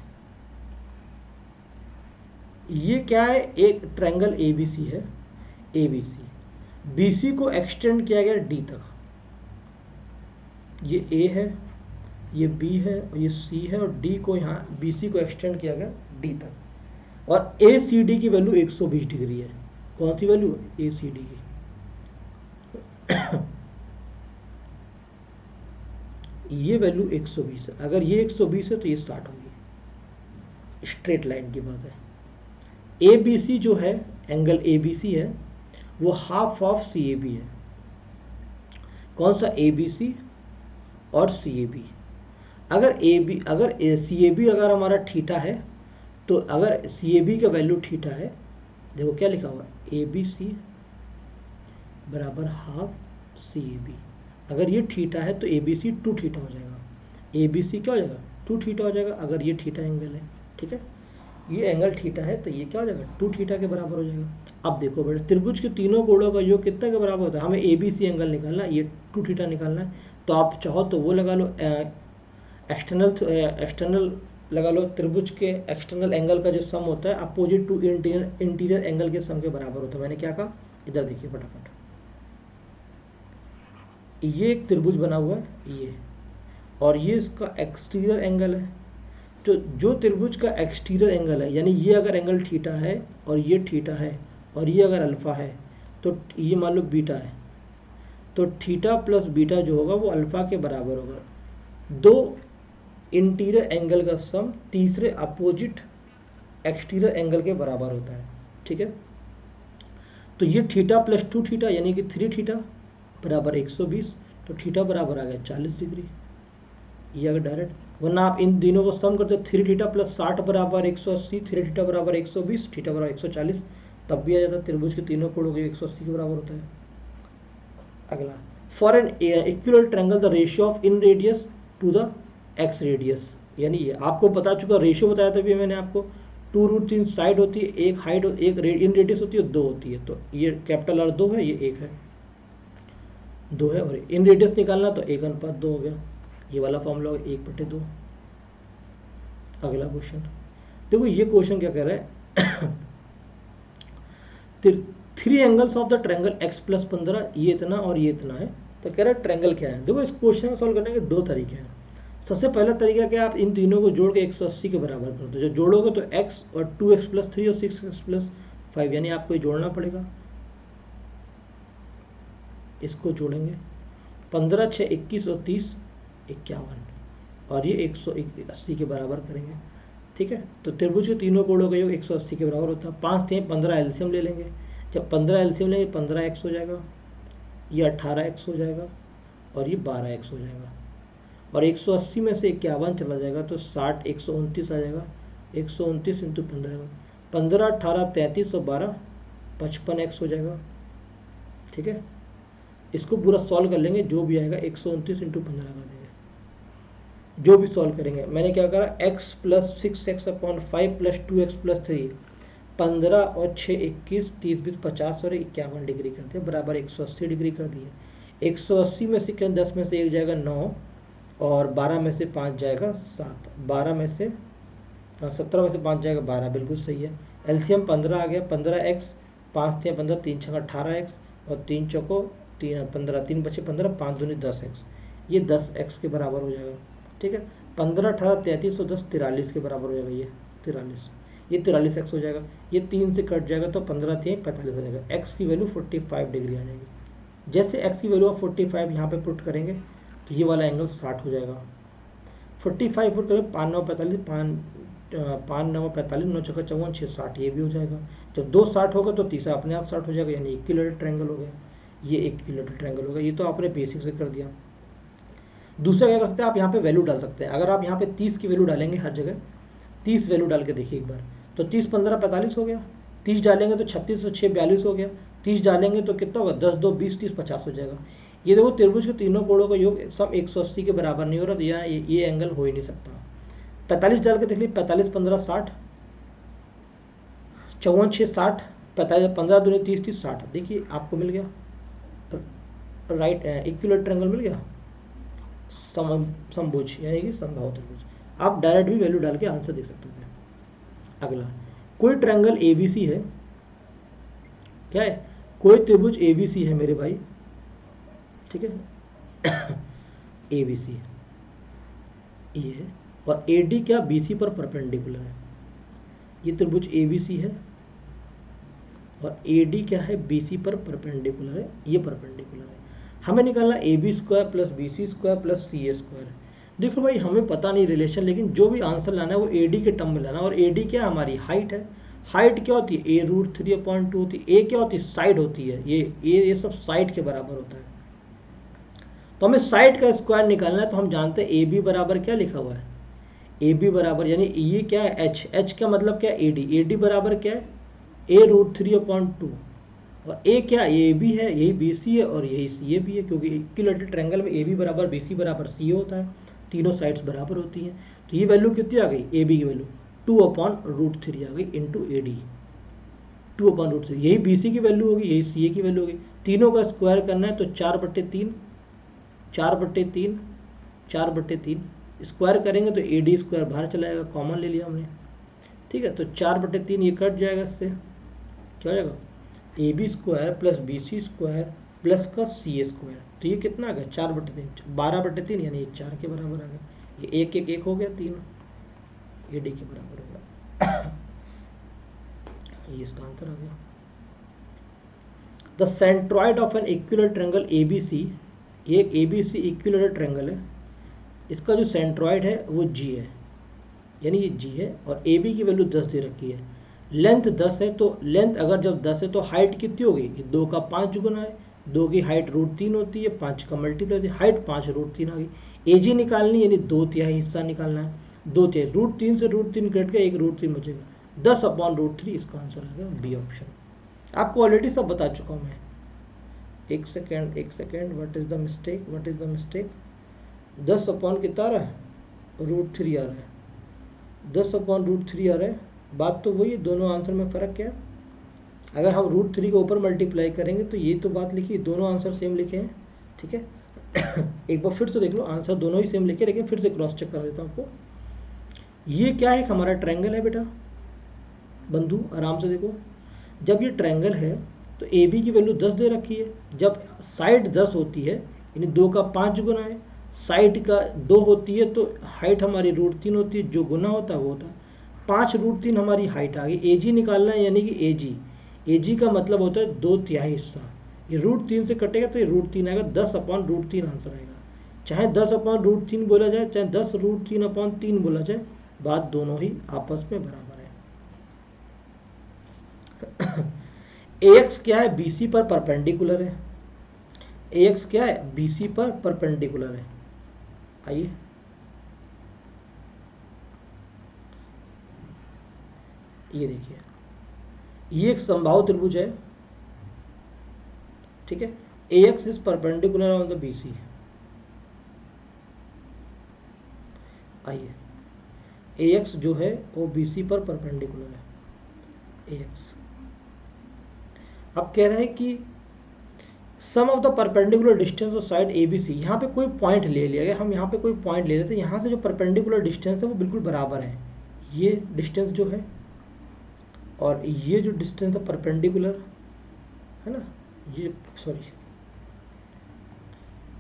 ये क्या है, एक ट्रायंगल एबीसी है, एबीसी बीसी को एक्सटेंड किया गया डी तक, ये ए है, ये बी है और ये सी है, और डी को यहाँ बीसी को एक्सटेंड किया गया डी तक, और ए सी डी की वैल्यू 120 डिग्री है। कौन सी वैल्यू? ए सी डी की। ये वैल्यू 120 है, अगर ये 120 है तो ये 60 होगी, स्ट्रेट लाइन की बात है। ए बी सी जो है, एंगल ए बी सी है, वो half of C A B है। कौन सा? ए बी सी और सी ए बी। अगर सी ए बी अगर हमारा थीटा है, तो अगर सी ए बी का वैल्यू थीटा है, देखो क्या लिखा हुआ है, ए बी सी बराबर हाफ सी ए बी। अगर ये थीटा है तो ए बी सी 2 थीटा हो जाएगा, ए बी सी क्या हो जाएगा? 2 थीटा हो जाएगा, अगर ये थीटा एंगल है। ठीक है, ये एंगल थीटा है तो ये क्या हो जाएगा? 2 थीटा के बराबर हो जाएगा। अब देखो बेटा, त्रिभुज के तीनों कोणों का योग कितना के बराबर होता है? हमें ए बी सी एंगल निकालना है, ये 2 थीटा निकालना है, तो आप चाहो तो वो लगा लो, एक्सटर्नल लगा लो। त्रिभुज के एक्सटर्नल एंगल का जो सम होता है अपोजिट टू इंटीरियर एंगल के सम के बराबर होता है। मैंने क्या कहा, इधर देखिए फटाफट, ये एक त्रिभुज बना हुआ है ये, और ये इसका एक्सटीरियर एंगल है। तो जो त्रिभुज का एक्सटीरियर एंगल है, यानी ये अगर एंगल थीटा है और ये थीटा है और ये अगर अल्फा है, तो ये मान लो बीटा है, तो थीटा प्लस बीटा जो होगा वो अल्फा के बराबर होगा। दो इंटीरियर एंगल का सम तीसरे अपोजिट एक्सटीरियर एंगल के बराबर होता है। ठीक है, तो ये थीटा प्लस 2 थीटा यानी कि 3 थीटा बराबर 120, तो थीटा बराबर आ गया 40 डिग्री। ये अगर डायरेक्ट, वरना आप इन तीनों को सम करते 3 थीटा प्लस 60 बराबर 180, 3 थीटा बराबर 120, थीटा बराबर 140, तब भी आ जाता। त्रिभुज के तीनों कोणों के 180 के बराबर होता है। अगला, for an equilateral triangle the ratio of inradius to the exradius, यानी ये आपको बता चुका, रेशियो बताया था भी मैंने आपको। 2√3 साइड होती है, एक हाइट, एक इन रेडियस होती है, 2 होती है, तो ये कैपिटल R 2 है, ये 1 है, 2 है, और इन रेडियस निकालना तो 1:2 हो गया। ये वाला फॉर्मूला 1/2। अगला क्वेश्चन देखो, ये क्वेश्चन क्या कह रहा है, 3 angles of the triangle x + 15, ये इतना और ये इतना है, तो कह रहा है ट्रायंगल क्या है। देखो इस क्वेश्चन को सॉल्व करने के 2 तरीके हैं। सबसे पहला तरीका क्या, आप इन तीनों को जोड़ के 180 के बराबर कर दो। जब जोड़ोगे तो x और 2x + 3 और 6x + 5, यानी आपको ये जोड़ना पड़ेगा। इसको जोड़ेंगे 15 6 21 और 30 51, और ये 180 के बराबर करेंगे। ठीक है, तो त्रिभुज के तीनों कोणों का योग 180 के बराबर होता है। 5 3 15 एलसीएम ले लेंगे। जब 15 एलसीएम लेंगे 15x हो जाएगा, ये 18x हो जाएगा और ये 12x हो जाएगा। और 180 में से 51 चला जाएगा तो 60 129 आ जाएगा। 129 × 15, 15 18 33 और 12 55x हो जाएगा। ठीक है, इसको पूरा सॉल्व कर लेंगे, जो भी आएगा 129 × 15 कर देंगे, जो भी सॉल्व करेंगे। मैंने क्या करा, x + 6x/5 + 2x + 3, 15 और 6 21 30 20 50 और 51 डिग्री कर दिया, बराबर 180 डिग्री कर दिए। 180 में से 10 में से 1 जाएगा 9 और 12 में से 5 जाएगा 7, 12 में से 17 में से 5 जाएगा 12, बिल्कुल सही है। एलसीएम 15 आ गया। 15x, 5 × 15 3 × 18x और 3 चौको 3 15, 3 बचे 15, 5 दूनी 10x, ये 10x के बराबर हो जाएगा। ठीक है, 15 18 33 और 10 43 के बराबर हो जाएगा, ये 43, ये 43x हो जाएगा। ये 3 से कट जाएगा तो 15 3 45 हो जाएगा। x की वैल्यू 45 डिग्री आ जाएगी। जैसे x की वैल्यू आप 45 यहाँ पे पुट करेंगे तो ये वाला एंगल 60 हो जाएगा। 45 पुट करेंगे 5 9 45, 5 9 45, 9 चौका 54, 6 60, ये भी हो जाएगा। जब 2 60 होगा तो तीसरा अपने आप 60 हो जाएगा, यानी इक्विलेटरल ट्रायंगल हो गया। ये इक्विलेटरल ट्रायंगल होगा। ये तो आपने बेसिक से कर दिया। दूसरा क्या कर सकते हैं, आप यहाँ पे वैल्यू डाल सकते हैं। अगर आप यहाँ पे 30 की वैल्यू डालेंगे हर जगह, 30 वैल्यू डाल के देखिए एक बार, तो 30 15 45 हो गया। 30 डालेंगे तो 36 और 6 42 हो गया। 30 डालेंगे तो कितना होगा, 10 2 20 30 50 हो जाएगा। ये देखो त्रिभुज के तीनों कोणों का योग सब 180 के बराबर नहीं हो रहा, तो यहाँ ये एंगल हो ही नहीं सकता। 45 डाल के देख लीजिए, 45 15 60, 54 6 60, 45 15 दूनी 30 30 60, देखिए आपको मिल गया राइट इक्विलेटरल ट्रायंगल मिल गया, समभुज यानी कि समबाहु त्रिभुज। आप डायरेक्ट भी वैल्यू डाल के आंसर देख सकते हैं। अगला, कोई ट्रायंगल एबीसी है, क्या है, कोई त्रिभुज एबीसी है मेरे भाई, ठीक है एबीसी ये है, और एडी क्या बीसी पर परपेंडिकुलर है। ये त्रिभुज एबीसी है और एडी क्या है, बीसी पर परपेंडिकुलर है, ये परपेंडिकुलर है। हमें निकालना AB² + BC² + CA²। देखो भाई, हमें पता नहीं रिलेशन, लेकिन जो भी आंसर लाना है वो AD के टर्म में लाना। और AD क्या हमारी हाइट है। हाइट क्या होती है, A√3/2 होती है। A क्या होती है, साइड होती है। ये सब साइड के बराबर होता है। तो हमें साइड का स्क्वायर निकालना है, तो हम जानते हैं AB बराबर क्या लिखा हुआ है, AB बराबर, यानी ये क्या है H का मतलब क्या है AD बराबर क्या है A√3/2, और A क्या है, AB है, यही BC है और यही CA भी है, क्योंकि इक्विलेटरल ट्रायंगल में AB बराबर BC बराबर CA होता है, तीनों साइड्स बराबर होती हैं। तो ये वैल्यू कितनी आ गई, AB की वैल्यू 2/√3 आ गई इंटू AD, 2/√3, यही BC की वैल्यू होगी, यही CA की वैल्यू होगी। तीनों का स्क्वायर करना है तो 4/3 4/3 4/3 स्क्वायर करेंगे तो AD² बाहर चला जाएगा, कॉमन ले लिया हमने। ठीक है, तो 4/3 ये कट जाएगा, इससे क्या हो जाएगा AB² + BC² प्लस का CA²। तो ये कितना आ गया 4/3, 12/3, यानी ये 4 के बराबर आ गया। ये 1 1 1 हो गया, 3 AD के बराबर हो गया। ये इसका आंसर आ गया। The centroid of an equilateral triangle ABC, ये ABC इक्विलेटरल ट्रायंगल है, इसका जो सेंट्रॉइड है वो G है, यानी ये G है, और AB की वैल्यू 10 दे रखी है। लेंथ 10 है, तो लेंथ अगर जब 10 है तो हाइट कितनी होगी, 2 का 5 गुना है, 2 की हाइट √3 होती है, 5 का मल्टीप्लाई होती है, हाइट 5√3 आ गई। AG निकालनी, यानी 2/3 हिस्सा निकालना है, 2/3, √3 से √3 कट के 1 √3 बचेगा, 10/√3 इसका आंसर आ गया, बी ऑप्शन। आपको ऑलरेडी सब बता चुका हूँ मैं। एक second, what is the mistake, 10 upon कितना आ रहा है, √3 आ रहा है, 10/√3 आ रहा है। बात तो वही है, दोनों आंसर में फ़र्क क्या है, अगर हम √3 को ऊपर मल्टीप्लाई करेंगे तो ये तो बात लिखी, दोनों आंसर सेम लिखे हैं। ठीक है एक बार फिर से देख लो, आंसर दोनों ही सेम लिखे, लेकिन फिर से क्रॉस चेक करा देता हूँ आपको। ये क्या है, हमारा ट्रायंगल है बेटा बंधु, आराम से देखो। जब ये ट्रायंगल है तो AB की वैल्यू 10 दे रखी है, जब साइड 10 होती है, यानी 2 का 5 गुना है, साइड का 2 होती है तो हाइट हमारी √3 होती है, जो गुना होता है वो होता है 5 √3 हमारी हाइट आ गई। AG निकालना है, यानी कि AG का मतलब होता है 2/3 हिस्सा। ये √3 से कटेगा तो ये √3 आएगा, 10/√3 आंसर आएगा। चाहे 10/√3 बोला जाए, चाहे 10√3/3 बोला जाए, बात दोनों ही आपस में बराबर है। AX क्या है? BC पर परपेंडिकुलर है। AX क्या है? BC पर परपेंडिकुलर है। आइए ये देखिए, ये एक समबाहु त्रिभुज है, ठीक है। AX is perpendicular on the BC। आइए, AX जो है वो BC पर परपेंडिकुलर है। AX अब कह रहे हैं कि sum of the perpendicular distance of side ABC। यहाँ पे कोई पॉइंट ले लिया गया, हम यहाँ पे कोई पॉइंट ले लेते हैं। यहाँ से जो परपेंडिकुलर डिस्टेंस है वो बिल्कुल बराबर है, ये डिस्टेंस जो है और ये जो डिस्टेंस है परपेंडिकुलर है ना, ये सॉरी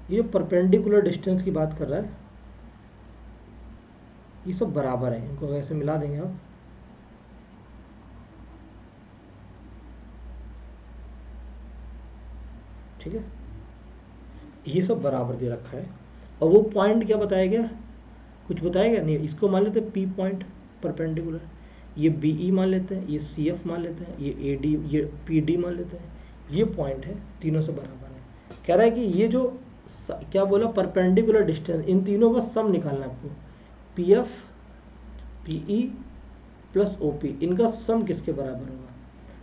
ये परपेंडिकुलर डिस्टेंस की बात कर रहा है, ये सब बराबर है। इनको ऐसे मिला देंगे आप, ठीक है, ये सब बराबर दे रखा है। और वो पॉइंट क्या बताया गया, कुछ बताया गया नहीं। इसको मान लेते हैं P पॉइंट परपेंडिकुलर, ये BE मान लेते हैं, ये CF मान लेते हैं, ये AD, ये PD मान लेते हैं। ये पॉइंट है, तीनों से बराबर है। कह रहा है कि ये जो क्या बोला, परपेंडिकुलर डिस्टेंस, इन तीनों का सम निकालना है आपको। PF PE प्लस OP, इनका सम किसके बराबर होगा।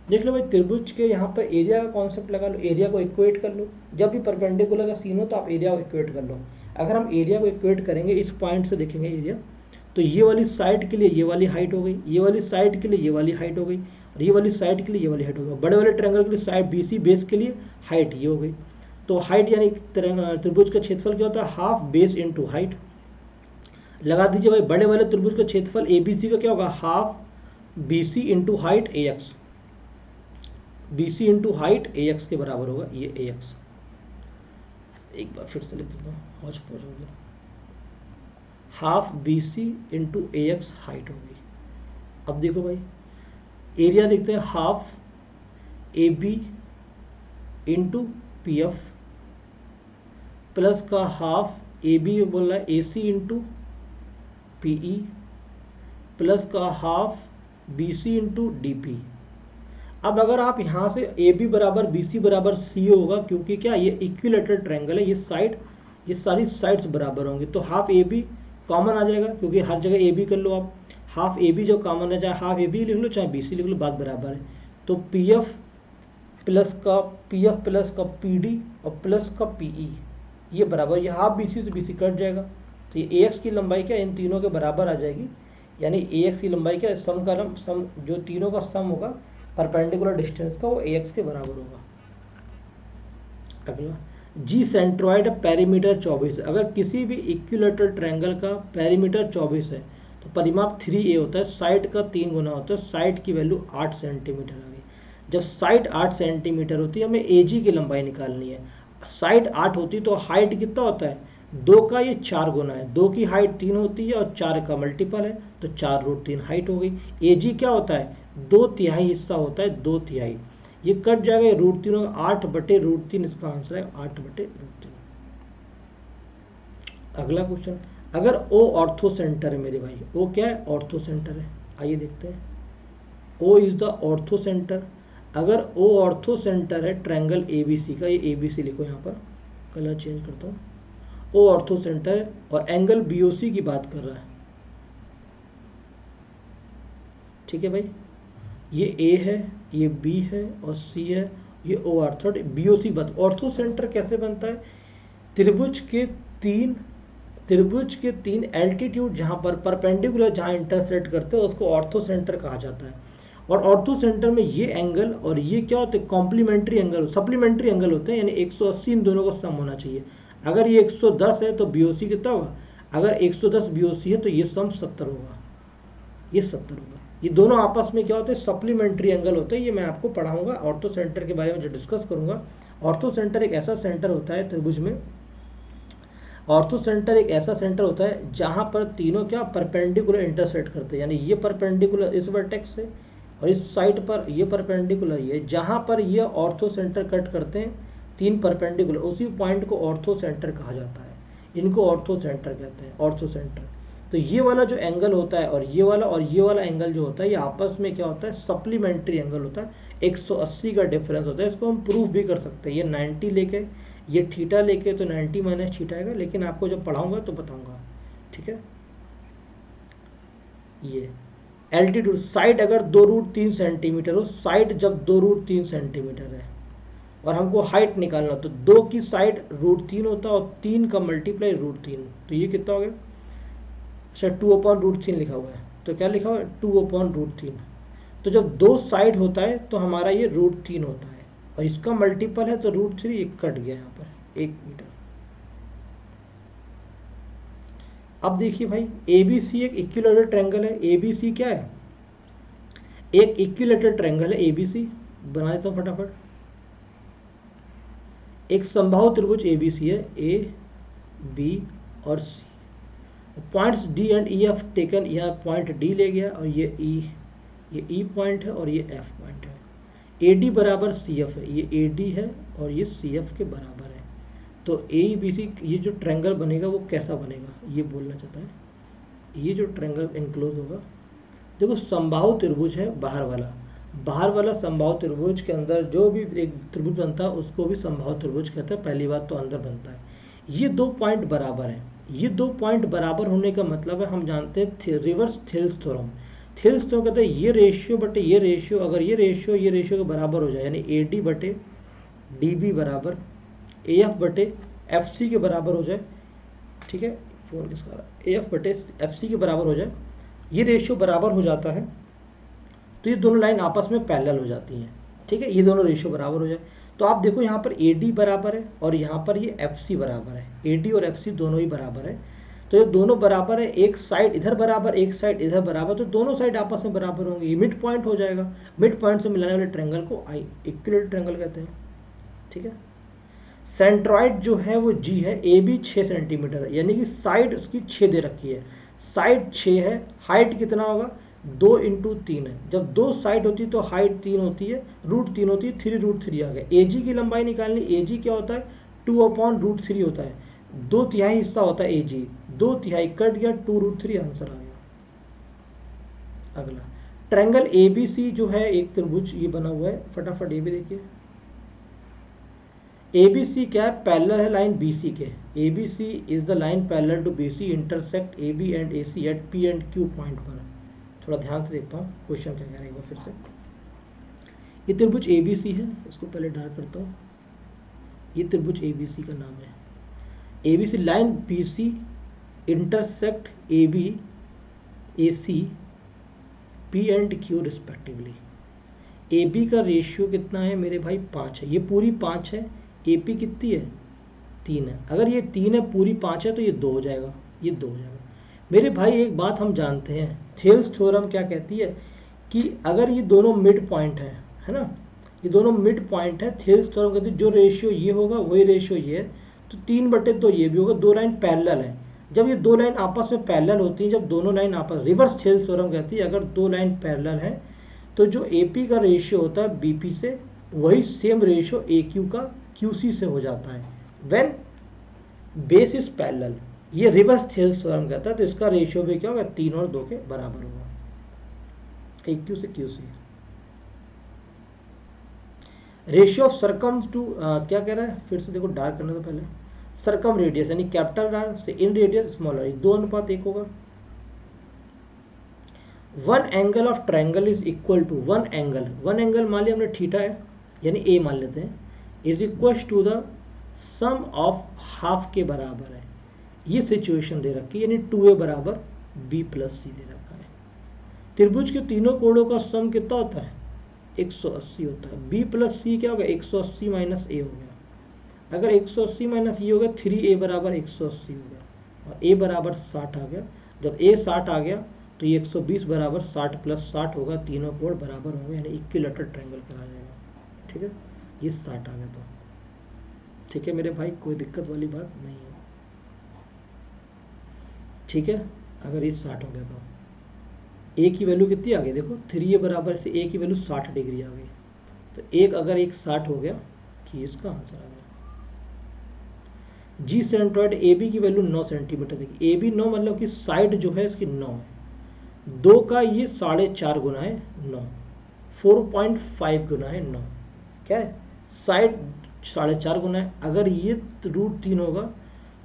देख लो भाई, त्रिभुज के यहाँ पर एरिया का कॉन्सेप्ट लगा लो, एरिया को इक्वेट कर लो। जब भी परपेंडिकुलर का सीन हो तो आप एरिया को इक्वेट कर लो। अगर हम एरिया को इक्वेट करेंगे, इस पॉइंट से देखेंगे एरिया, तो ये वाली साइड के लिए ये वाली हाइट हो गई, ये वाली साइड के लिए ये वाली हाइट हो गई, और ये वाली साइड के लिए ये वाली हाइट हो गई। बड़े वाले ट्रायंगल के लिए साइड BC बेस के लिए हाइट ये हो गई। तो हाइट यानी त्रिभुज का क्षेत्रफल क्या होता है, हाफ बेस इंटू हाइट। लगा दीजिए भाई, बड़े वाले त्रिभुज का क्षेत्रफल ABC का क्या होगा, half BC into height AX। BC into height AX के बराबर होगा, ये AX। एक बार फिर से लिख देता हूँ, हौच पौच हो गया। Half BC into AX height होगी। अब देखो भाई, एरिया देखते हैं, half AB into PF plus का हाफ AB बोल रहा है AC इंटू PE प्लस का हाफ BC इंटू DP। अब अगर आप यहाँ से AB बराबर BC बराबर C होगा, क्योंकि क्या ये इक्विलेटरल ट्रायंगल है, ये साइड, ये सारी साइड्स बराबर होंगे, तो हाफ AB कॉमन आ जाएगा, क्योंकि हर जगह AB कर लो आप। हाफ AB जो कॉमन है, चाहे हाफ AB लिख लो चाहे BC लिख लो, बात बराबर है। तो PF प्लस का PD और प्लस का PE ये बराबर, ये हाफ BC से BC कट जाएगा, तो ये AX की लंबाई क्या इन तीनों के बराबर आ जाएगी। यानी AX की लंबाई क्या, सम का सम जो तीनों का सम होगा परपेंडिकुलर डिस्टेंस का, वो AX के बराबर होगा। अगला, G सेंट्रॉइड पेरीमीटर 24 है। अगर किसी भी इक्विलेटरल ट्रायंगल का पेरीमीटर 24 है तो परिमाप 3A होता है, साइड का 3 गुना होता है। साइड की वैल्यू 8 सेंटीमीटर आ गई। जब साइड 8 सेंटीमीटर होती है, हमें AG की लंबाई निकालनी है। साइड 8 होती तो हाइट कितना होता है, 2 का ये 4 गुना है। 2 की हाइट 3 होती है और 4 का मल्टीपल है, तो 4√3 हाइट हो गई। AG क्या होता है, 2/3 हिस्सा होता है, 2/3। ये कट जाएगा, √3 होगा, 8/√3 इसका आंसर है, 8/√3। अगला क्वेश्चन, अगर O ऑर्थो सेंटर है मेरे भाई, O क्या है, ऑर्थो सेंटर है। आइए देखते हैं, O is the ortho centre. अगर O ऑर्थो सेंटर है ट्रायंगल ABC का, ये ABC लिखो, यहाँ पर कलर चेंज करता हूँ। O ऑर्थो सेंटर है और एंगल BOC की बात कर रहा है, ठीक है भाई। ये A है, ये B है और C है, ये O ऑर्थो। BOC बात, ऑर्थो सेंटर कैसे बनता है, त्रिभुज के तीन एल्टीट्यूड जहाँ पर परपेंडिकुलर जहाँ इंटरसेक्ट करते हैं उसको ऑर्थो सेंटर कहा जाता है। और ऑर्थो सेंटर में ये एंगल और ये क्या होते हैं, कॉम्प्लीमेंट्री एंगल, सप्लीमेंट्री एंगल होते हैं, यानी 180 इन दोनों का सम होना चाहिए। अगर ये 110 है तो BOC कितना होगा, अगर 110 BOC है तो ये सम 70 होगा, ये 70 होगा। ये दोनों आपस में क्या होते हैं, सप्लीमेंट्री एंगल होते हैं। ये मैं आपको पढ़ाऊंगा ऑर्थो सेंटर के बारे में जो डिस्कस करूंगा। ऑर्थो सेंटर एक ऐसा सेंटर होता है त्रिभुज में, ऑर्थो सेंटर एक ऐसा सेंटर होता है जहाँ पर तीनों क्या परपेंडिकुलर इंटरसेक्ट करते हैं, यानी ये परपेंडिकुलर इस वर्टेक्स से और इस साइड पर ये परपेंडिकुलर, ये जहाँ पर ये ऑर्थो सेंटर कट करते हैं तीन परपेंडिकुलर, उसी पॉइंट को ऑर्थो सेंटर कहा जाता है। इनको ऑर्थो सेंटर कहते हैं, ऑर्थो सेंटर। तो ये वाला जो एंगल होता है और ये वाला एंगल जो होता है, ये आपस में क्या होता है, सप्लीमेंट्री एंगल होता है, 180 का डिफरेंस होता है। इसको हम प्रूफ भी कर सकते हैं, ये 90 लेके ये थीटा लेके तो 90 माइनस थीटा आएगा, लेकिन आपको जब पढ़ाऊंगा तो बताऊंगा, ठीक है। ये एल्टीट्यूड, साइड अगर 2√3 सेंटीमीटर हो, साइड जब 2√3 सेंटीमीटर है और हमको हाइट निकालना, तो 2 की साइड √3 होता है और 3 का मल्टीप्लाई √3, तो ये कितना हो गया, अच्छा 2/√3 लिखा हुआ है, तो क्या लिखा हुआ है 2/√3। तो जब 2 साइड होता है तो हमारा ये √3 होता है और इसका मल्टीपल है तो √3, एक कट गया यहाँ पर 1 मीटर। अब देखिए भाई, ABC एक इक्विलैटरल ट्रायंगल है। ABC क्या है, एक इक्विलैटरल ट्रायंगल है ABC। बना देता हूँ फटाफट। एक समबाहु त्रिभुज ABC है, A, B और C। Points D and EF taken, यहाँ पॉइंट D ले गया और ये E पॉइंट है और ये F पॉइंट है। AD बराबर CF है, ये AD है और ये CF के बराबर है। तो ABC ये जो ट्रायंगल बनेगा वो कैसा बनेगा, ये बोलना चाहता है। ये जो ट्रायंगल इनक्लोज होगा, देखो समबाहु त्रिभुज है बाहर वाला समबाहु त्रिभुज के अंदर जो भी एक त्रिभुज बनता है उसको भी समबाहु त्रिभुज कहते हैं। पहली बात तो अंदर बनता है। ये 2 पॉइंट बराबर हैं। ये 2 पॉइंट बराबर होने का मतलब है, हम जानते हैं reverse Thales theorem. Thales theorem कहते हैं ये रेशियो बटे ये रेशियो, अगर ये रेशियो के बराबर हो जाए, यानी AD बटे DB बराबर AF बटे FC के बराबर हो जाए, ठीक है, फोन किसका रहा है, AF बटे FC के बराबर हो जाए, ये रेशियो बराबर हो जाता है, तो ये दोनों लाइन आपस में पैरेलल हो जाती हैं, ठीक है। ये दोनों रेशियो बराबर हो जाए तो आप देखो यहाँ पर AD बराबर है और यहाँ पर ये FC बराबर है। AD और FC दोनों ही बराबर है, तो ये दोनों बराबर है, एक साइड इधर बराबर एक साइड इधर बराबर, तो दोनों साइड आपस में बराबर होंगे, ये मिड पॉइंट हो जाएगा। मिड पॉइंट से मिलाने वाले ट्रायंगल को इक्विलैटरल ट्रायंगल कहते हैं, ठीक है। सेंट्रॉइड जो है वो G है, AB 6 सेंटीमीटर है, यानी कि साइड उसकी 6 दे रखी है, साइड 6 है, हाइट कितना होगा 2 × 3 है। जब 2 साइड होती है तो हाइट 3 होती है, √3 होती है, 3√3 आ गया। AG की लंबाई निकालनी, AG क्या होता है 2/√3 होता है, 2/3 हिस्सा होता है AG, 2/3 कट गया, 2√3 आंसर आ गया। अगला ट्रायंगल ABC जो है एक त्रिभुज ये बना हुआ है, फटाफट ये भी देखिए। ABC क्या है, पैरेलल है लाइन BC के। ABC is the line parallel to BC intersect AB and AC at P and Q point पर। थोड़ा ध्यान से देखता हूँ क्वेश्चन क्या कह रहा है एक बार फिर से। ये त्रिभुज ABC है, इसको पहले ड्रा करता हूँ। ये त्रिभुज ABC का नाम है। ABC line BC intersect AB AC P and Q respectively. AB का रेशियो कितना है मेरे भाई 5 है, ये पूरी 5 है। AP कितनी है 3 है, अगर ये 3 है पूरी 5 है तो ये 2 हो जाएगा, ये 2 हो जाएगा। मेरे भाई एक बात हम जानते हैं, थेल्स थ्योरम क्या कहती है कि अगर ये दोनों मिड पॉइंट है ना, ये दोनों मिड पॉइंट है, थेल्स थ्योरम कहती है जो रेशियो ये होगा वही रेशियो ये है, तो 3/2 ये भी होगा। 2 लाइन पैरेलल है, जब ये 2 लाइन आपस में पैरेलल होती हैं, जब दोनों लाइन आपस, रिवर्स थेल्स थ्योरम कहती है अगर 2 लाइन पैरेलल है तो जो AP का रेशियो होता है BP से, वही सेम रेशियो AQ का QC से हो जाता है व्हेन बेस इज पैरेलल। ये रिवर्स थेल्स थ्योरम कहता है, तो इसका रेशियो भी क्या होगा 3 और 2 के बराबर होगा, AQ से QC। रेशियो ऑफ सरकम टू क्या कह रहा है, फिर से देखो डार्क करने तो पहले, सरकम रेडियस यानी कैपिटल R से इन रेडियस स्मॉल r, 2:1 होगा। One angle of triangle is equal to one angle मान लिया हमने थीटा है, यानी A मान लेते हैं, is equal to the sum of half के बराबर है। ये सिचुएशन दे रखी है, यानी 2A बराबर B + C दे रखा है। त्रिभुज के तीनों कोणों का सम कितना होता है 180 होता है। B + C क्या होगा 180 - A हो गया। अगर 180 - ये हो गया 3A बराबर 180 हो गया और A बराबर 60 आ गया। जब A 60 आ गया तो ये 120 बराबर 60 + 60 होगा, तीनों कोण बराबर होंगे, यानी इक्विलैटरल ट्रायंगल कहा जाएगा, ठीक है। ये 60 आ गया तो ठीक है मेरे भाई, कोई दिक्कत वाली बात नहीं है। ठीक है, अगर ये 60 हो गया तो ए की वैल्यू कितनी आ गई, देखो 3 बराबर से ए की वैल्यू 60 डिग्री आ गई। तो एक अगर एक 60 हो गया कि इसका आंसर आ गया। जी सेंट्रॉइड ए बी की वैल्यू 9 सेंटीमीटर देखिए, ए बी 9 मतलब कि साइड जो है इसकी 9 है, 2 का ये 4.5 गुना है 9, 4.5 गुना है 9, क्या है साइड 4.5 गुना है। अगर ये √3 होगा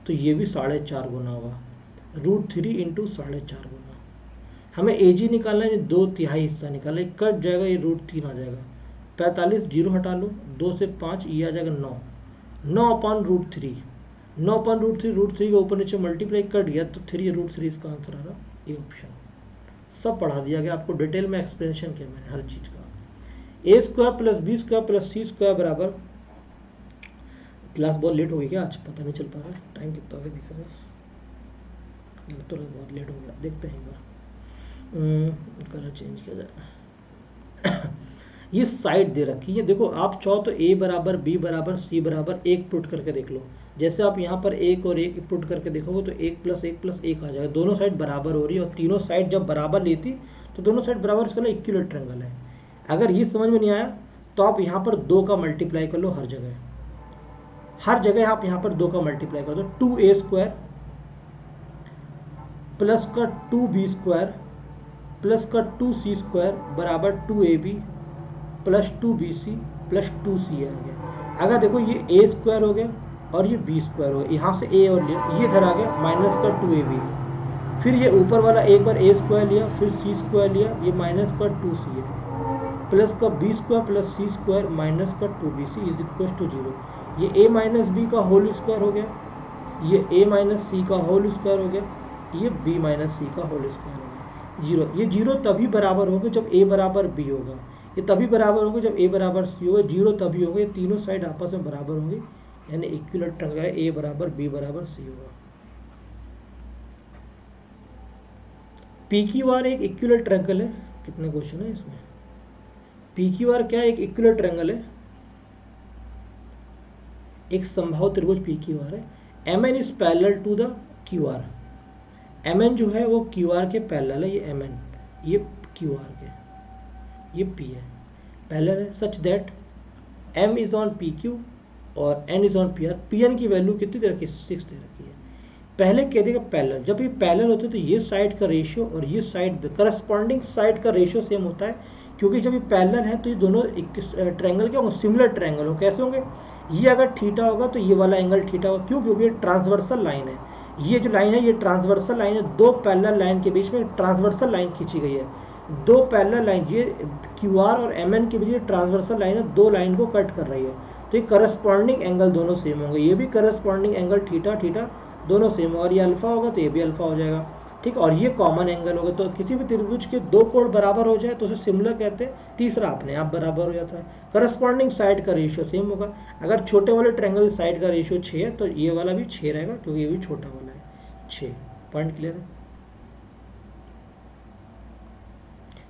तो ये भी 4.5 गुना होगा, √3 इंटू 4.5 गुना। हमें ए जी निकालना है, 2/3 हिस्सा निकालना है, कट जाएगा ये √3 आ जाएगा, 45 जीरो हटा लो, 2 से 5 ये आ जाएगा 9, 9/√3, 9/√3, √3 के ऊपर नीचे मल्टीप्लाई कट गया तो 3√3 इसका आंसर आ रहा, ये ऑप्शन। सब पढ़ा दिया गया आपको, डिटेल में एक्सप्लेनेशन किया मैंने हर चीज़ का। a² + b² + c² बराबर, क्लास बहुत लेट हो गई क्या आज, पता नहीं चल पा रहा टाइम कितना हो गया, दिखा जाए तो बहुत लेट हो गया, देखते हैं एक बार, कलर चेंज किया जाए। ये साइड दे रखी है, देखो आप चाहो तो a बराबर b बराबर c बराबर 1 पुट करके देख लो। जैसे आप यहाँ पर 1 और 1 पुट करके देखोगे तो 1 + 1 + 1 आ जाएगा, दोनों साइड बराबर हो रही है, और तीनों साइड जब बराबर लेती तो दोनों साइड बराबर, इसका इक्विलेटरल ट्रायंगल है। अगर ये समझ में नहीं आया तो आप यहाँ पर 2 का मल्टीप्लाई कर लो, हर जगह आप यहाँ पर 2 का मल्टीप्लाई कर दो, 2a² प्लस का 2b² प्लस का 2c² बराबर 2ab plus 2bc plus 2c आ गया। अगर देखो ये a² हो गया और ये b² हो गया, यहाँ से a और लिया, ये इधर आ गया माइनस का 2ab, फिर ये ऊपर वाला एक बार a² लिया, फिर c² लिया, ये माइनस का 2c है, प्लस का b² प्लस c² माइनस का 2bc इज इक्वल टू 0। ये a माइनस बी का होल स्क्वायर हो गया, ये a माइनस सी का होल स्क्वायर हो गया, ये b माइनस सी का होल स्क्वायर हो गया, 0। ये 0 तभी बराबर होगा जब a बराबर b होगा, ये तभी बराबर होगा जब a बराबर c होगा, 0 तभी होगा ये तीनों साइड आपस में बराबर होंगे, यानी इक्विलेटरल ट्रायंगल a बराबर b बराबर c होगा। PQR एक इक्विलेटरल ट्रायंगल है, कितने क्वेश्चन है इसमें। PQR क्या है, एक इक्विलेटरल ट्रायंगल है, एक समबाहु त्रिभुज PQR है। MN is parallel to the QR, MN जो है वो QR के पैरेलल है, ये MN, ये QR के, ये P है, पैरेलल है, such that M is on PQ और N is on PR। PN की वैल्यू कितनी दे रखी है, 6 दे रखी है। पहले कह देगा पैरेलल, जब ये पैरेलल होते हैं तो ये साइड का रेशियो और ये साइड करस्पॉन्डिंग साइड का रेशियो सेम होता है, क्योंकि जब ये पैरेलल है तो ये दोनों ट्रायंगल क्या होंगे, सिमिलर ट्रायंगल हो। कैसे होंगे, ये अगर थीटा होगा तो ये वाला एंगल थीटा होगा, क्यों, क्योंकि ये ट्रांसवर्सल लाइन है, ये जो लाइन है ये ट्रांसवर्सल लाइन है, दो पैरेलल लाइन के बीच में ट्रांसवर्सल लाइन खींची गई है, दो पैरेलल लाइन, ये QR और MN के बीच ट्रांसवर्सल लाइन है, दो लाइन को कट कर रही है, तो ये करस्पॉन्डिंग एंगल दोनों सेम होंगे, ये भी करस्पॉन्डिंग एंगल थीटा थीटा दोनों सेम, और ये अल्फा होगा तो ये भी अल्फा हो जाएगा, ठीक। और ये कॉमन एंगल होगा, तो किसी भी त्रिभुज के दो कोण बराबर हो जाए तो उसे सिमिलर कहते हैं, तीसरा अपने आप बराबर हो जाता है। करस्पॉन्डिंग साइड का रेशियो सेम होगा, अगर छोटे वाले ट्रायंगल साइड का रेशियो 6 है तो ये वाला भी 6 रहेगा, क्योंकि ये भी छोटा वाला है 6। पॉइंट क्लियर है।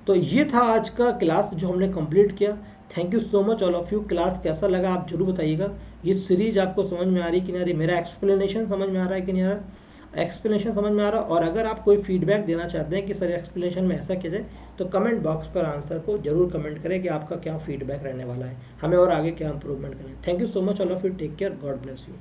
तो ये था आज का क्लास जो हमने कंप्लीट किया। Thank you so much all of you. Class कैसा लगा आप जरूर बताइएगा, ये सीरीज आपको समझ में आ रही कि नहीं आ रही, मेरा एक्सप्लेनेशन समझ में आ रहा है कि नहीं आ रहा, एक्सप्लेनेशन समझ में आ रहा। और अगर आप कोई फीडबैक देना चाहते हैं कि सर एक्सप्लेनेशन में ऐसा किया जाए तो कमेंट बॉक्स पर आंसर को जरूर कमेंट करें कि आपका क्या फीडबैक रहने वाला है, हमें और आगे क्या इंप्रूवमेंट करें। Thank you so much all of you, take care, God bless you.